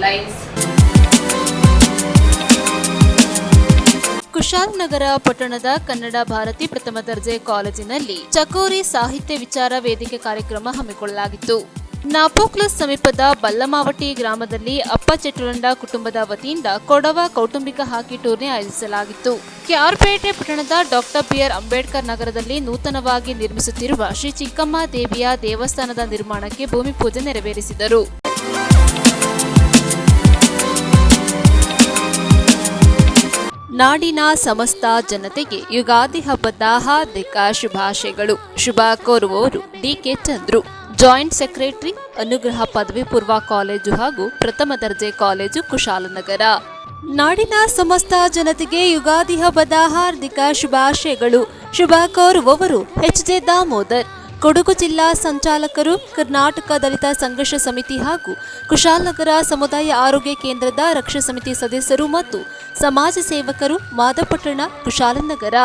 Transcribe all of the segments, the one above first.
Headlines. Kushalnagar ಪಟ್ಟಣದ ಕನ್ನಡ ಭಾರತಿ ಪ್ರಥಮ ದರ್ಜೆ ಕಾಲೇಜಿನಲ್ಲಿ ಚಕೋರಿ ಸಾಹಿತ್ಯ ವಿಚಾರ ವೇದಿಕೆ ಕಾರ್ಯಕ್ರಮ ಹಮ್ಮಿಕೊಳ್ಳಲಾಗಿತ್ತು. ನಾಪೋಕ್ಲಸ್ ಸಮೀಪದ ಬಲ್ಲಮಾವಟಿ ಗ್ರಾಮದಲ್ಲಿ ಅಪ್ಪ ಚೆಟ್ಟುರಂಡ ಕುಟುಂಬದ ವತಿಯಿಂದ ಕೊಡವ ಕೌಟುಂಬಿಕ ಹಾಕಿ ಟೂರ್ನಿ ಆಯೋಜಿಸಲಾಗಿತ್ತು. ಕೆಆರ್ಪೇಟೆ ಪಟ್ಟಣದ ಡಾಕ್ಟರ್ ಬಿ.ಆರ್. ಅಂಬೇಡ್ಕರ್ ನಗರದಲ್ಲಿ ನೂತನವಾಗಿ ನಿರ್ಮಿಸುತ್ತಿರುವ ಶ್ರೀ ಚಿಕ್ಕಮ್ಮ ದೇವಿಯ ದೇವಸ್ಥಾನದ ನಿರ್ಮಾಣಕ್ಕೆ ಭೂಮಿ ಪೂಜೆ ನೆರವೇರಿಸಿದರು. ನಾಡಿನ ಸಮಸ್ತ ಜನತೆಗೆ ಯುಗಾದಿ ಹಬ್ಬದ ಹಾರ್ದಿಕ ಶುಭಾಶಯಗಳು. ಶುಭ ಕೋರುವವರು ಡಿಕೆ ಚಂದ್ರು, ಜಾಯಿಂಟ್ ಸೆಕ್ರೆಟರಿ, ಅನುಗ್ರಹ ಪದವಿ ಪೂರ್ವ ಕಾಲೇಜು ಹಾಗೂ ಪ್ರಥಮ ದರ್ಜೆ ಕಾಲೇಜು, ಕುಶಾಲನಗರ. ನಾಡಿನ ಸಮಸ್ತ ಜನತೆಗೆ ಯುಗಾದಿ ಹಬ್ಬದ ಹಾರ್ದಿಕ ಶುಭಾಶಯಗಳು. ಶುಭ ಕೋರುವವರು ಎಚ್.ಜೆ. ದಾಮೋದರ್, ಕೊಡಗು ಜಿಲ್ಲಾ ಸಂಚಾಲಕರು, ಕರ್ನಾಟಕ ದಲಿತ ಸಂಘರ್ಷ ಸಮಿತಿ ಹಾಗೂ ಕುಶಾಲನಗರ ಸಮುದಾಯ ಆರೋಗ್ಯ ಕೇಂದ್ರದ ರಕ್ಷಾ ಸಮಿತಿ ಸದಸ್ಯರು ಮತ್ತು ಸಮಾಜ ಸೇವಕರು, ಮಾದಪಟ್ಟಣ, ಕುಶಾಲನಗರ.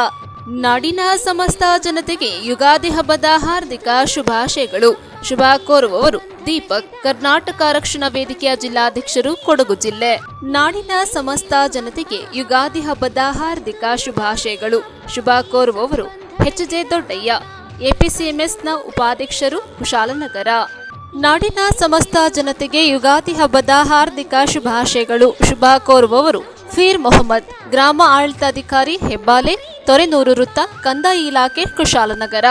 ನಾಡಿನ ಸಮಸ್ತ ಜನತೆಗೆ ಯುಗಾದಿ ಹಬ್ಬದ ಹಾರ್ದಿಕ ಶುಭಾಶಯಗಳು. ಶುಭ ಕೋರುವವರು ದೀಪಕ್, ಕರ್ನಾಟಕ ರಕ್ಷಣಾ ವೇದಿಕೆಯ ಜಿಲ್ಲಾಧ್ಯಕ್ಷರು, ಕೊಡಗು ಜಿಲ್ಲೆ. ನಾಡಿನ ಸಮಸ್ತ ಜನತೆಗೆ ಯುಗಾದಿ ಹಬ್ಬದ ಹಾರ್ದಿಕ ಶುಭಾಶಯಗಳು. ಶುಭ ಕೋರುವವರು ಎಚ್.ಜೆ. ದೊಡ್ಡಯ್ಯ, ಎಪಿಸಿಎಂಎಸ್ನ ಉಪಾಧ್ಯಕ್ಷರು, ಕುಶಾಲನಗರ. ನಾಡಿನ ಸಮಸ್ತ ಜನತೆಗೆ ಯುಗಾದಿ ಹಬ್ಬದ ಹಾರ್ದಿಕ ಶುಭಾಶಯಗಳು. ಶುಭ ಕೋರುವವರು ಫೀರ್ ಮೊಹಮ್ಮದ್, ಗ್ರಾಮ ಆಡಳಿತಾಧಿಕಾರಿ, ಹೆಬ್ಬಾಲೆ, ತೊರೆನೂರು ವೃತ್ತ, ಕಂದಾಯ ಇಲಾಖೆ, ಕುಶಾಲನಗರ.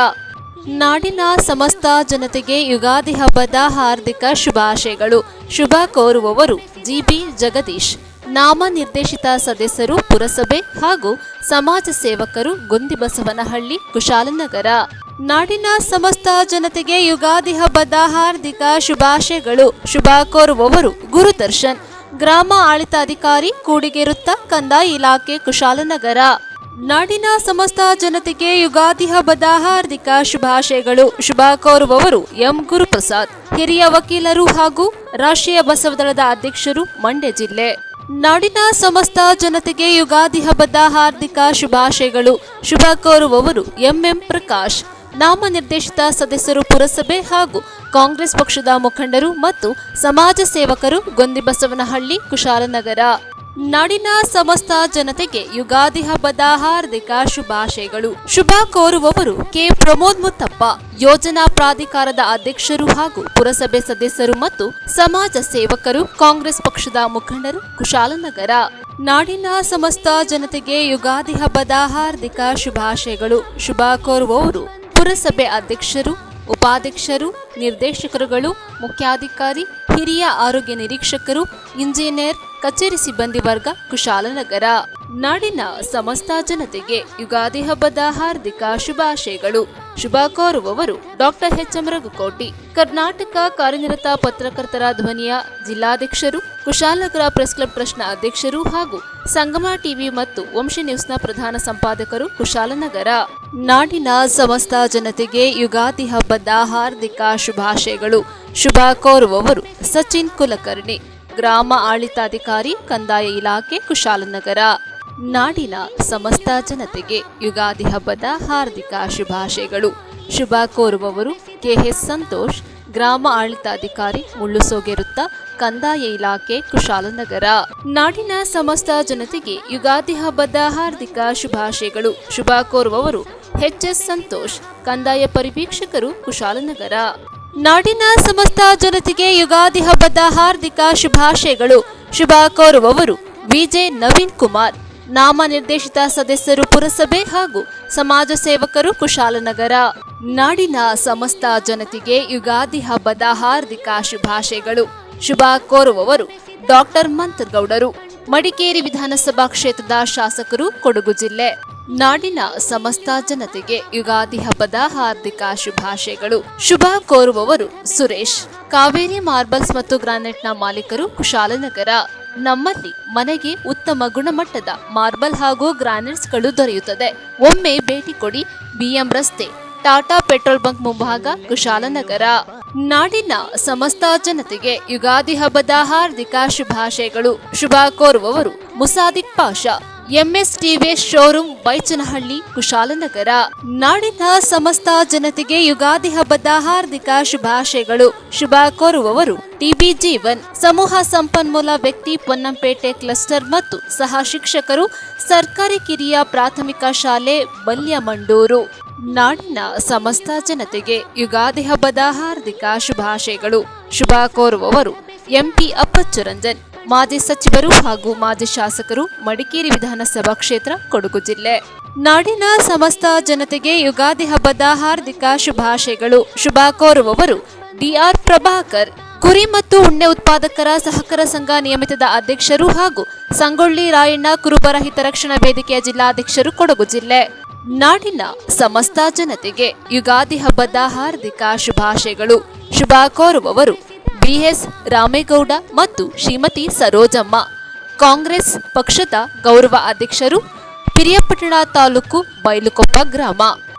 ನಾಡಿನ ಸಮಸ್ತ ಜನತೆಗೆ ಯುಗಾದಿ ಹಬ್ಬದ ಹಾರ್ದಿಕ ಶುಭಾಶಯಗಳು. ಶುಭ ಕೋರುವವರು ಜಿಬಿ ಜಗದೀಶ್, ನಾಮ ನಿರ್ದೇಶಿತ ಸದಸ್ಯರು, ಪುರಸಭೆ ಹಾಗೂ ಸಮಾಜ ಸೇವಕರು, ಗುಂದಿಬಸವನಹಳ್ಳಿ, ಕುಶಾಲನಗರ. ನಾಡಿನ ಸಮಸ್ತ ಜನತೆಗೆ ಯುಗಾದಿ ಹಬ್ಬದ ಹಾರ್ದಿಕ ಶುಭಾಶಯಗಳು. ಶುಭ ಕೋರುವವರು ಗುರುದರ್ಶನ್, ಗ್ರಾಮ ಆಡಳಿತಾಧಿಕಾರಿ, ಕೂಡಿಗೆ ವೃತ್ತ, ಕಂದಾಯ ಇಲಾಖೆ, ಕುಶಾಲನಗರ. ನಾಡಿನ ಸಮಸ್ತ ಜನತೆಗೆ ಯುಗಾದಿ ಹಬ್ಬದ ಹಾರ್ದಿಕ ಶುಭಾಶಯಗಳು. ಶುಭ ಕೋರುವವರು ಎಂ ಗುರುಪ್ರಸಾದ್, ಹಿರಿಯ ವಕೀಲರು ಹಾಗೂ ರಾಷ್ಟ್ರೀಯ ಬಸವದಳದ ಅಧ್ಯಕ್ಷರು, ಮಂಡ್ಯ ಜಿಲ್ಲೆ. ನಾಡಿನ ಸಮಸ್ತ ಜನತೆಗೆ ಯುಗಾದಿ ಹಬ್ಬದ ಹಾರ್ದಿಕ ಶುಭಾಶಯಗಳು. ಶುಭ ಕೋರುವವರು ಎಂಎಂ ಪ್ರಕಾಶ್, ನಾಮ ನಿರ್ದೇಶಿತ ಸದಸ್ಯರು, ಪುರಸಭೆ ಹಾಗೂ ಕಾಂಗ್ರೆಸ್ ಪಕ್ಷದ ಮುಖಂಡರು ಮತ್ತು ಸಮಾಜ ಸೇವಕರು, ಗೊಂದಿಬಸವನಹಳ್ಳಿ, ಕುಶಾಲನಗರ. ನಾಡಿನ ಸಮಸ್ತ ಜನತೆಗೆ ಯುಗಾದಿ ಹಬ್ಬದ ಹಾರ್ದಿಕ ಶುಭಾಶಯಗಳು. ಶುಭ ಕೋರುವವರು ಕೆ ಪ್ರಮೋದ್ ಮುತ್ತಪ್ಪ, ಯೋಜನಾ ಪ್ರಾಧಿಕಾರದ ಅಧ್ಯಕ್ಷರು ಹಾಗೂ ಪುರಸಭೆ ಸದಸ್ಯರು ಮತ್ತು ಸಮಾಜ ಸೇವಕರು, ಕಾಂಗ್ರೆಸ್ ಪಕ್ಷದ ಮುಖಂಡರು, ಕುಶಾಲನಗರ. ನಾಡಿನ ಸಮಸ್ತ ಜನತೆಗೆ ಯುಗಾದಿ ಹಬ್ಬದ ಹಾರ್ದಿಕ ಶುಭಾಶಯಗಳು. ಶುಭ ಕೋರುವವರು ಪುರಸಭೆ ಅಧ್ಯಕ್ಷರು, ಉಪಾಧ್ಯಕ್ಷರು, ನಿರ್ದೇಶಕರುಗಳು, ಮುಖ್ಯಾಧಿಕಾರಿ, ಹಿರಿಯ ಆರೋಗ್ಯ ನಿರೀಕ್ಷಕರು, ಇಂಜಿನಿಯರ್, ಕಚೇರಿ ಸಿಬ್ಬಂದಿ ವರ್ಗ, ಕುಶಾಲನಗರ. ನಾಡಿನ ಸಮಸ್ತ ಜನತೆಗೆ ಯುಗಾದಿ ಹಬ್ಬದ ಹಾರ್ದಿಕ ಶುಭಾಶಯಗಳು. ಶುಭ ಕೋರುವವರು ಡಾಕ್ಟರ್ ಎಚ್.ಎಂ. ರಘುಕೋಟಿ, ಕರ್ನಾಟಕ ಕಾರ್ಯನಿರತ ಪತ್ರಕರ್ತರ ಧ್ವನಿಯ ಜಿಲ್ಲಾಧ್ಯಕ್ಷರು, ಕುಶಾಲನಗರ ಪ್ರೆಸ್ ಕ್ಲಬ್ ಟ್ರಸ್ಟ್ನ ಅಧ್ಯಕ್ಷರು ಹಾಗೂ ಸಂಗಮ ಟಿವಿ ಮತ್ತು ವಂಶಿ ನ್ಯೂಸ್ನ ಪ್ರಧಾನ ಸಂಪಾದಕರು, ಕುಶಾಲನಗರ. ನಾಡಿನ ಸಮಸ್ತ ಜನತೆಗೆ ಯುಗಾದಿ ಹಬ್ಬದ ಹಾರ್ದಿಕ ಶುಭಾಶಯಗಳು. ಶುಭ ಕೋರುವವರು ಸಚಿನ್ ಕುಲಕರ್ಣಿ, ಗ್ರಾಮ ಆಡಳಿತಾಧಿಕಾರಿ, ಕಂದಾಯ ಇಲಾಖೆ, ಕುಶಾಲನಗರ. ನಾಡಿನ ಸಮಸ್ತ ಜನತೆಗೆ ಯುಗಾದಿ ಹಬ್ಬದ ಹಾರ್ದಿಕ ಶುಭಾಶಯಗಳು. ಶುಭ ಕೋರುವವರು ಕೆಎಸ್ ಸಂತೋಷ್, ಗ್ರಾಮ ಆಡಳಿತಾಧಿಕಾರಿ, ಮುಳ್ಳುಸೋಗೆ ವೃತ್ತ, ಕಂದಾಯ ಇಲಾಖೆ, ಕುಶಾಲನಗರ. ನಾಡಿನ ಸಮಸ್ತ ಜನತೆಗೆ ಯುಗಾದಿ ಹಬ್ಬದ ಹಾರ್ದಿಕ ಶುಭಾಶಯಗಳು. ಶುಭ ಕೋರುವವರು ಎಚ್.ಎಸ್. ಸಂತೋಷ್, ಕಂದಾಯ ಪರಿವೀಕ್ಷಕರು, ಕುಶಾಲನಗರ. ನಾಡಿನ ಸಮಸ್ತ ಜನತೆಗೆ ಯುಗಾದಿ ಹಬ್ಬದ ಹಾರ್ದಿಕ ಶುಭಾಶಯಗಳು. ಶುಭ ಕೋರುವವರು ವಿಜೆ ನವೀನ್ ಕುಮಾರ್, ನಾಮ ನಿರ್ದೇಶಿತ ಸದಸ್ಯರು, ಪುರಸಭೆ ಹಾಗೂ ಸಮಾಜ ಸೇವಕರು, ಕುಶಾಲನಗರ. ನಾಡಿನ ಸಮಸ್ತ ಜನತೆಗೆ ಯುಗಾದಿ ಹಬ್ಬದ ಹಾರ್ದಿಕ ಶುಭಾಶಯಗಳು. ಶುಭ ಕೋರುವವರು ಡಾಕ್ಟರ್ ಮಂತ್ರಗೌಡರು, ಮಡಿಕೇರಿ ವಿಧಾನಸಭಾ ಕ್ಷೇತ್ರದ ಶಾಸಕರು, ಕೊಡಗು ಜಿಲ್ಲೆ. ನಾಡಿನ ಸಮಸ್ತ ಜನತೆಗೆ ಯುಗಾದಿ ಹಬ್ಬದ ಹಾರ್ದಿಕ ಶುಭಾಶಯಗಳು. ಶುಭ ಕೋರುವವರು ಸುರೇಶ್, ಕಾವೇರಿ ಮಾರ್ಬಲ್ಸ್ ಮತ್ತು ಗ್ರಾನೈಟ್ನ ಮಾಲೀಕರು, ಕುಶಾಲನಗರ. ನಮ್ಮಲ್ಲಿ ಮನೆಗೆ ಉತ್ತಮ ಗುಣಮಟ್ಟದ ಮಾರ್ಬಲ್ ಹಾಗೂ ಗ್ರಾನೈಟ್ಸ್ಗಳು ದೊರೆಯುತ್ತದೆ. ಒಮ್ಮೆ ಭೇಟಿ ಕೊಡಿ. ಬಿಎಂ ರಸ್ತೆ, ಟಾಟಾ ಪೆಟ್ರೋಲ್ ಬಂಕ್ ಮುಂಭಾಗ, ಕುಶಾಲನಗರ. ನಾಡಿನ ಸಮಸ್ತ ಜನತೆಗೆ ಯುಗಾದಿ ಹಬ್ಬದ ಹಾರ್ದಿಕ ಶುಭಾಶಯಗಳು. ಶುಭ ಕೋರುವವರು Musadiq Pasha, MS TVS showroom Baichanahalli Kushalnagar. ನಾಡಿನ ಸಮಸ್ತ ಜನತೆಗೆ ಯುಗಾದಿ ಹಬ್ಬದ ಹಾರ್ದಿಕ ಶುಭಾಶಯಗಳು. ಶುಭ ಕೋರುವವರು ಟಿಬಿ ಜೀವನ್, ಸಮೂಹ ಸಂಪನ್ಮೂಲ ವ್ಯಕ್ತಿ, ಪೊನ್ನಂಪೇಟೆ ಕ್ಲಸ್ಟರ್ ಮತ್ತು ಸಹ ಶಿಕ್ಷಕರು, ಸರ್ಕಾರಿ ಕಿರಿಯ ಪ್ರಾಥಮಿಕ ಶಾಲೆ ಬಲ್ಯಮಂಡೂರು. ನಾಡಿನ ಸಮಸ್ತ ಜನತೆಗೆ ಯುಗಾದಿ ಹಬ್ಬದ ಹಾರ್ದಿಕ ಶುಭಾಶಯಗಳು. ಶುಭ ಕೋರುವವರು ಎಂಪಿ ಅಪ್ಪಚ್ಚು ರಂಜನ್, ಮಾಜಿ ಸಚಿವರು ಹಾಗೂ ಮಾಜಿ ಶಾಸಕರು, ಮಡಿಕೇರಿ ವಿಧಾನಸಭಾ ಕ್ಷೇತ್ರ, ಕೊಡಗು ಜಿಲ್ಲೆ. ನಾಡಿನ ಸಮಸ್ತ ಜನತೆಗೆ ಯುಗಾದಿ ಹಬ್ಬದ ಹಾರ್ದಿಕ ಶುಭಾಶಯಗಳು. ಶುಭ ಕೋರುವವರು ಡಿಆರ್ ಪ್ರಭಾಕರ್, ಕುರಿ ಮತ್ತು ಉಣ್ಣೆ ಉತ್ಪಾದಕರ ಸಹಕಾರ ಸಂಘ ನಿಯಮಿತದ ಅಧ್ಯಕ್ಷರು ಹಾಗೂ ಸಂಗೊಳ್ಳಿ ರಾಯಣ್ಣ ಕುರುಬರ ಹಿತರಕ್ಷಣಾ ವೇದಿಕೆಯ ಜಿಲ್ಲಾಧ್ಯಕ್ಷರು, ಕೊಡಗು ಜಿಲ್ಲೆ. ನಾಡಿನ ಸಮಸ್ತ ಜನತೆಗೆ ಯುಗಾದಿ ಹಬ್ಬದ ಹಾರ್ದಿಕ ಶುಭಾಶಯಗಳು. ಶುಭ ಕೋರುವವರು ಬಿಎಸ್ ರಾಮೇಗೌಡ ಮತ್ತು ಶ್ರೀಮತಿ ಸರೋಜಮ್ಮ, ಕಾಂಗ್ರೆಸ್ ಪಕ್ಷದ ಗೌರವ ಅಧ್ಯಕ್ಷರು, ಪಿರಿಯಾಪಟ್ಟಣ ತಾಲೂಕು, ಬೈಲುಕೊಪ್ಪ ಗ್ರಾಮ.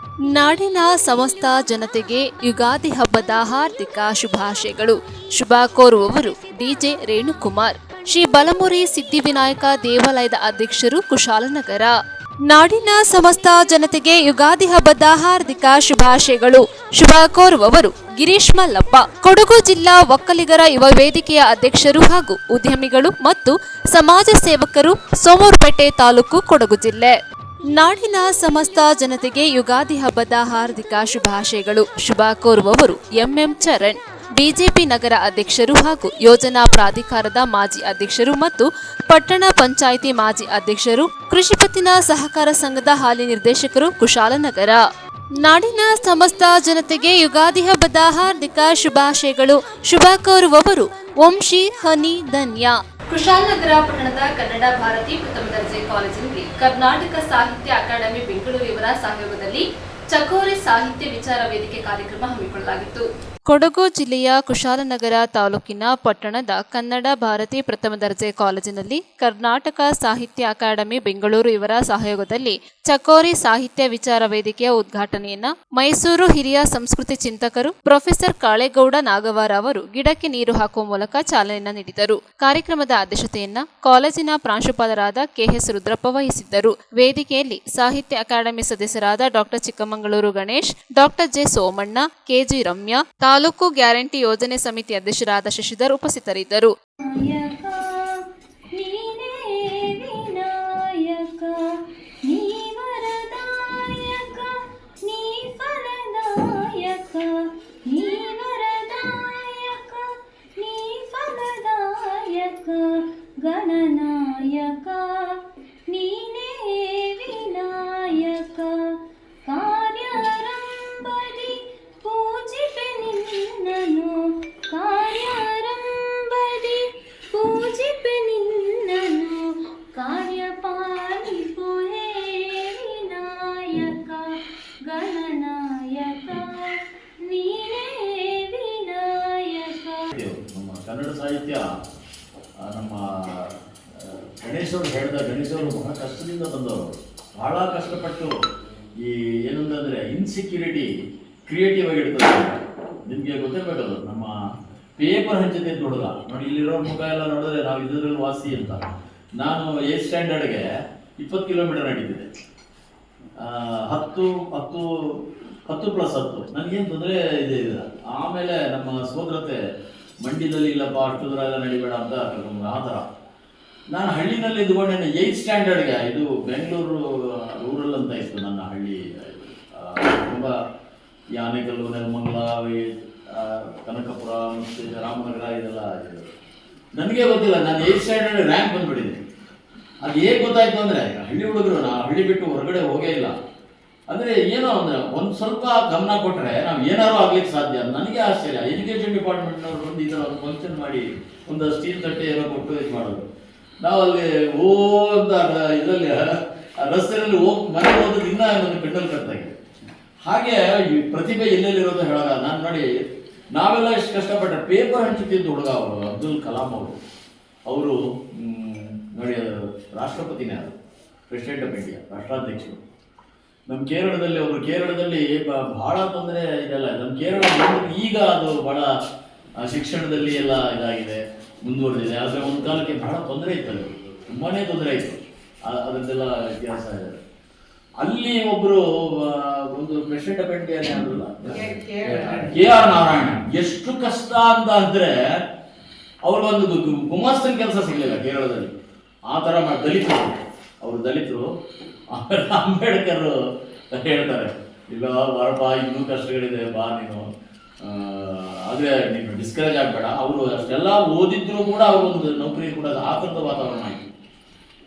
ನಾಡಿನ ಸಮಸ್ತ ಜನತೆಗೆ ಯುಗಾದಿ ಹಬ್ಬದ ಹಾರ್ದಿಕ ಶುಭಾಶಯಗಳು. ಶುಭ ಕೋರುವವರು ಡಿಜೆ ರೇಣುಕುಮಾರ್, ಶ್ರೀ ಬಲಮುರಿ ಸಿದ್ಧಿವಿನಾಯಕ ದೇವಾಲಯದ ಅಧ್ಯಕ್ಷರು, ಕುಶಾಲನಗರ. ನಾಡಿನ ಸಮಸ್ತ ಜನತೆಗೆ ಯುಗಾದಿ ಹಬ್ಬದ ಹಾರ್ದಿಕ ಶುಭಾಶಯಗಳು. ಶುಭ ಕೋರುವವರು ಗಿರೀಶ್ ಮಲ್ಲಪ್ಪ, ಕೊಡಗು ಜಿಲ್ಲಾ ಒಕ್ಕಲಿಗರ ಯುವ ವೇದಿಕೆಯ ಅಧ್ಯಕ್ಷರು ಹಾಗೂ ಉದ್ಯಮಿಗಳು ಮತ್ತು ಸಮಾಜ ಸೇವಕರು, ಸೋಮವಾರಪೇಟೆ ತಾಲೂಕು, ಕೊಡಗು ಜಿಲ್ಲೆ. ನಾಡಿನ ಸಮಸ್ತ ಜನತೆಗೆ ಯುಗಾದಿ ಹಬ್ಬದ ಹಾರ್ದಿಕ ಶುಭಾಶಯಗಳು. ಶುಭ ಕೋರುವವರು ಎಂಎಂ ಚರಣ್, ಬಿಜೆಪಿ ನಗರ ಅಧ್ಯಕ್ಷರು ಹಾಗೂ ಯೋಜನಾ ಪ್ರಾಧಿಕಾರದ ಮಾಜಿ ಅಧ್ಯಕ್ಷರು ಮತ್ತು ಪಟ್ಟಣ ಪಂಚಾಯಿತಿ ಮಾಜಿ ಅಧ್ಯಕ್ಷರು, ಕೃಷಿಪತ್ತಿನ ಸಹಕಾರ ಸಂಘದ ಹಾಲಿ ನಿರ್ದೇಶಕರು, ಕುಶಾಲನಗರ. ನಾಡಿನ ಸಮಸ್ತ ಜನತೆಗೆ ಯುಗಾದಿ ಹಬ್ಬದ ಹಾರ್ದಿಕ ಶುಭಾಶಯಗಳು. ಶುಭ ಕೋರುವವರು ವಂಶಿ ಹನಿ ಧನ್ಯ. ಕುಶಾಲನಗರ ಪಟ್ಟಣದ ಕನ್ನಡ ಭಾರತಿ ಪ್ರಥಮ ದರ್ಜೆ ಕಾಲೇಜಿನಲ್ಲಿ ಕರ್ನಾಟಕ ಸಾಹಿತ್ಯ ಅಕಾಡೆಮಿ ಬೆಂಗಳೂರು ಇವರ ಸಹಯೋಗದಲ್ಲಿ ಚಕೋರಿ ಸಾಹಿತ್ಯ ವಿಚಾರ ವೇದಿಕೆ ಕಾರ್ಯಕ್ರಮ ಹಮ್ಮಿಕೊಳ್ಳಲಾಗಿತ್ತು. ಕೊಡಗು ಜಿಲ್ಲೆಯ ಕುಶಾಲನಗರ ತಾಲೂಕಿನ ಪಟ್ಟಣದ ಕನ್ನಡ ಭಾರತಿ ಪ್ರಥಮ ದರ್ಜೆ ಕಾಲೇಜಿನಲ್ಲಿ ಕರ್ನಾಟಕ ಸಾಹಿತ್ಯ ಅಕಾಡೆಮಿ ಬೆಂಗಳೂರು ಇವರ ಸಹಯೋಗದಲ್ಲಿ ಚಕೋರಿ ಸಾಹಿತ್ಯ ವಿಚಾರ ವೇದಿಕೆಯ ಉದ್ಘಾಟನೆಯನ್ನ ಮೈಸೂರು ಹಿರಿಯ ಸಂಸ್ಕೃತಿ ಚಿಂತಕರು ಪ್ರೊಫೆಸರ್ ಕಾಳೇಗೌಡ ನಾಗವಾರ ಅವರು ಗಿಡಕ್ಕೆ ನೀರು ಹಾಕುವ ಮೂಲಕ ಚಾಲನೆಯನ್ನ ನೀಡಿದರು. ಕಾರ್ಯಕ್ರಮದ ಅಧ್ಯಕ್ಷತೆಯನ್ನ ಕಾಲೇಜಿನ ಪ್ರಾಂಶುಪಾಲರಾದ ಕೆಎಸ್ ರುದ್ರಪ್ಪ ವಹಿಸಿದ್ದರು. ವೇದಿಕೆಯಲ್ಲಿ ಸಾಹಿತ್ಯ ಅಕಾಡೆಮಿ ಸದಸ್ಯರಾದ doctor Chikkamagaluru Ganesh, doctor J Somanna, KG Ramya, taluk guarantee ಯೋಜನೆ ಸಮಿತಿ ಅಧ್ಯಕ್ಷರಾದ ಶಶಿಧರ್ ಉಪಸ್ಥಿತರಿದ್ದರು. ಗಣನಾಯಕ ನೀನೇ ವಿನಾಯಕ ಕಾರ್ಯಾರಂಭದಿ ಪೂಜಿಪೆ ನಿನ್ನನು ಕಾರ್ಯಾರಂಭದಿ ಪೂಜಿಪೆ ನಿನ್ನನು ಕಾರ್ಯಪಾಲಿಪು ಹೇ ವಿನಾಯಕ ಗಣನಾಯಕ ನೀನೇ ವಿನಾಯಕ. ನಮ್ಮ ಕನ್ನಡ ಸಾಹಿತ್ಯ ನಮ್ಮ ಗಣೇಶವರು ಹೇಳಿದ ಗಣೇಶವರು ಬಹಳ ಕಷ್ಟದಿಂದ ಬಂದವರು, ಬಹಳ ಕಷ್ಟಪಟ್ಟು ಈ ಏನಂತಂದರೆ ಇನ್ಸೆಕ್ಯೂರಿಟಿ ಕ್ರಿಯೇಟಿವ್ ಆಗಿರ್ತದೆ. ನಿಮಗೆ ಗೊತ್ತಿರಬೇಕದು, ನಮ್ಮ ಪೇಪರ್ ಹಂಚುತ್ತಿದ್ದ ಹುಡುಗ ನೋಡಿ, ಇಲ್ಲಿರೋ ಮುಖ ಎಲ್ಲ ನೋಡಿದ್ರೆ ನಾವು ಇದರಲ್ಲಿ ವಾಸಿ ಅಂತ. ನಾನು 8th ಸ್ಟ್ಯಾಂಡರ್ಡ್ಗೆ 20 ಕಿಲೋಮೀಟರ್ ನಡೀತಿದ್ದೆ, 10+10 ನನಗೇನು ತೊಂದರೆ ಇದೆ. ಆಮೇಲೆ ನಮ್ಮ ಸೋದರತೆ ಮಂಡ್ಯದಲ್ಲಿ ಇಲ್ಲಪ್ಪ ಅಷ್ಟು ದೂರ ಎಲ್ಲ ನಡಿಬೇಡ ಅಂತ ಕರ್ಕೊಂಡು ಆ ಥರ ನಾನು ಹಳ್ಳಿನಲ್ಲಿ ಇದ್ಕೊಂಡೆ. 8th ಸ್ಟ್ಯಾಂಡರ್ಡ್ಗೆ ಇದು ಬೆಂಗಳೂರು ರೂರಲ್ ಅಂತ ಇತ್ತು ನನ್ನ ಹಳ್ಳಿ. ತುಂಬ ಈ ಆನೇಕಲ್ಲು, ನೆಲಮಂಗಲ, ಕನಕಪುರ ಮತ್ತು ರಾಮನಗರ ಇದೆಲ್ಲ ಇದೆ. ನನಗೆ ಗೊತ್ತಿಲ್ಲ, ನಾನು 8th ಸ್ಟ್ಯಾಂಡರ್ಡ್ ರ್ಯಾಂಕ್ ಬಂದುಬಿಟ್ಟಿದ್ದೆ. ಅದು ಹೇಗೆ ಗೊತ್ತಾಯಿತು ಅಂದರೆ, ಹಳ್ಳಿ ಹುಡುಗರು ನಾವು ಹಳ್ಳಿ ಬಿಟ್ಟು ಹೊರಗಡೆ ಹೋಗೇ ಇಲ್ಲ. ಅಂದರೆ ಏನೋ ಅಂದರೆ ಒಂದು ಸ್ವಲ್ಪ ಗಮನ ಕೊಟ್ಟರೆ ನಾವು ಏನಾರು ಆಗ್ಲಿಕ್ಕೆ ಸಾಧ್ಯ. ನನಗೆ ಆಶ್ಚರ್ಯ, ಎಜುಕೇಷನ್ ಡಿಪಾರ್ಟ್ಮೆಂಟ್ನವ್ರು ಒಂದು ಈ ಥರ ಒಂದು ಫಂಕ್ಷನ್ ಮಾಡಿ ಒಂದು ಸ್ಟೀಲ್ ತಟ್ಟೆ ಏನೋ ಕೊಟ್ಟು ಇದು ಮಾಡೋದು. ನಾವು ಅಲ್ಲಿ ಅಂತ ಇದರಲ್ಲಿ ರಸ್ತೆಯಲ್ಲಿ ಮನೆ ಹೋಗೋದು ಇನ್ನೂ ಒಂದು ಪೆಂಡಲ್ ಕಟ್ಟಾಗಿದೆ. ಹಾಗೆ ಈ ಪ್ರತಿಭೆ ಎಲ್ಲೆಲ್ಲಿರೋದು ಹೇಳೋಲ್ಲ. ನಾನು ನೋಡಿ, ನಾವೆಲ್ಲ ಎಷ್ಟು ಕಷ್ಟಪಟ್ಟರೆ ಪೇಪರ್ ಹಂಚುತ್ತಿದ್ದು ಹುಡುಗ ಅವರು ಅಬ್ದುಲ್ ಕಲಾಂ ಅವರು ನೋಡಿ, ರಾಷ್ಟ್ರಪತಿನೇ ಅದು, ಪ್ರೆಸಿಡೆಂಟ್ ಆಫ್ ಇಂಡಿಯಾ, ರಾಷ್ಟ್ರಾಧ್ಯಕ್ಷರು. ನಮ್ಮ ಕೇರಳದಲ್ಲಿ ಬಹಳ ತೊಂದರೆ ಇದೆಲ್ಲ. ನಮ್ಮ ಕೇರಳ ಈಗ ಅದು ಬಹಳ ಶಿಕ್ಷಣದಲ್ಲಿ ಎಲ್ಲ ಇದಾಗಿದೆ, ಮುಂದುವರೆದಿದೆ. ಆದರೆ ಒಂದು ಕಾಲಕ್ಕೆ ಬಹಳ ತೊಂದರೆ ಇತ್ತು, ಅಲ್ಲಿ ತುಂಬಾ ತೊಂದರೆ ಇತ್ತು. ಅದನ್ನೆಲ್ಲ ಇತಿಹಾಸ ಇದೆ. ಅಲ್ಲಿ ಒಬ್ರು ಒಂದು ಪ್ರೆಸಿಡೆಂಟ್ ಅಪಾಯಿಂಟ್ ಆಗಲಿಲ್ಲ, KR ನಾರಾಯಣ. ಎಷ್ಟು ಕಷ್ಟ ಅಂತ ಅಂದ್ರೆ ಅವ್ರಿಗೊಂದು ಗುಮಾಸ್ತನ ಕೆಲಸ ಸಿಗ್ಲಿಲ್ಲ ಕೇರಳದಲ್ಲಿ. ಆ ತರ ದಲಿತರು, ಅವರು ದಲಿತರು. ಆಮೇಲೆ ಅಂಬೇಡ್ಕರ್ ಹೇಳ್ತಾರೆ, ಇಲ್ಲ ಬಾರಪ್ಪ ಇನ್ನೂ ಕಷ್ಟಗಳಿದೆ, ಬಾ ನೀನು, ಆದ್ರೆ ನೀನು ಡಿಸ್ಕರೇಜ್ ಆಗಬೇಡ. ಅವರು ಅಷ್ಟೆಲ್ಲ ಓದಿದ್ರು ಕೂಡ ಅವ್ರಿಗೊಂದು ನೌಕರಿ ಕೂಡ ಆ ಥರದ ವಾತಾವರಣ ಆಯಿತು.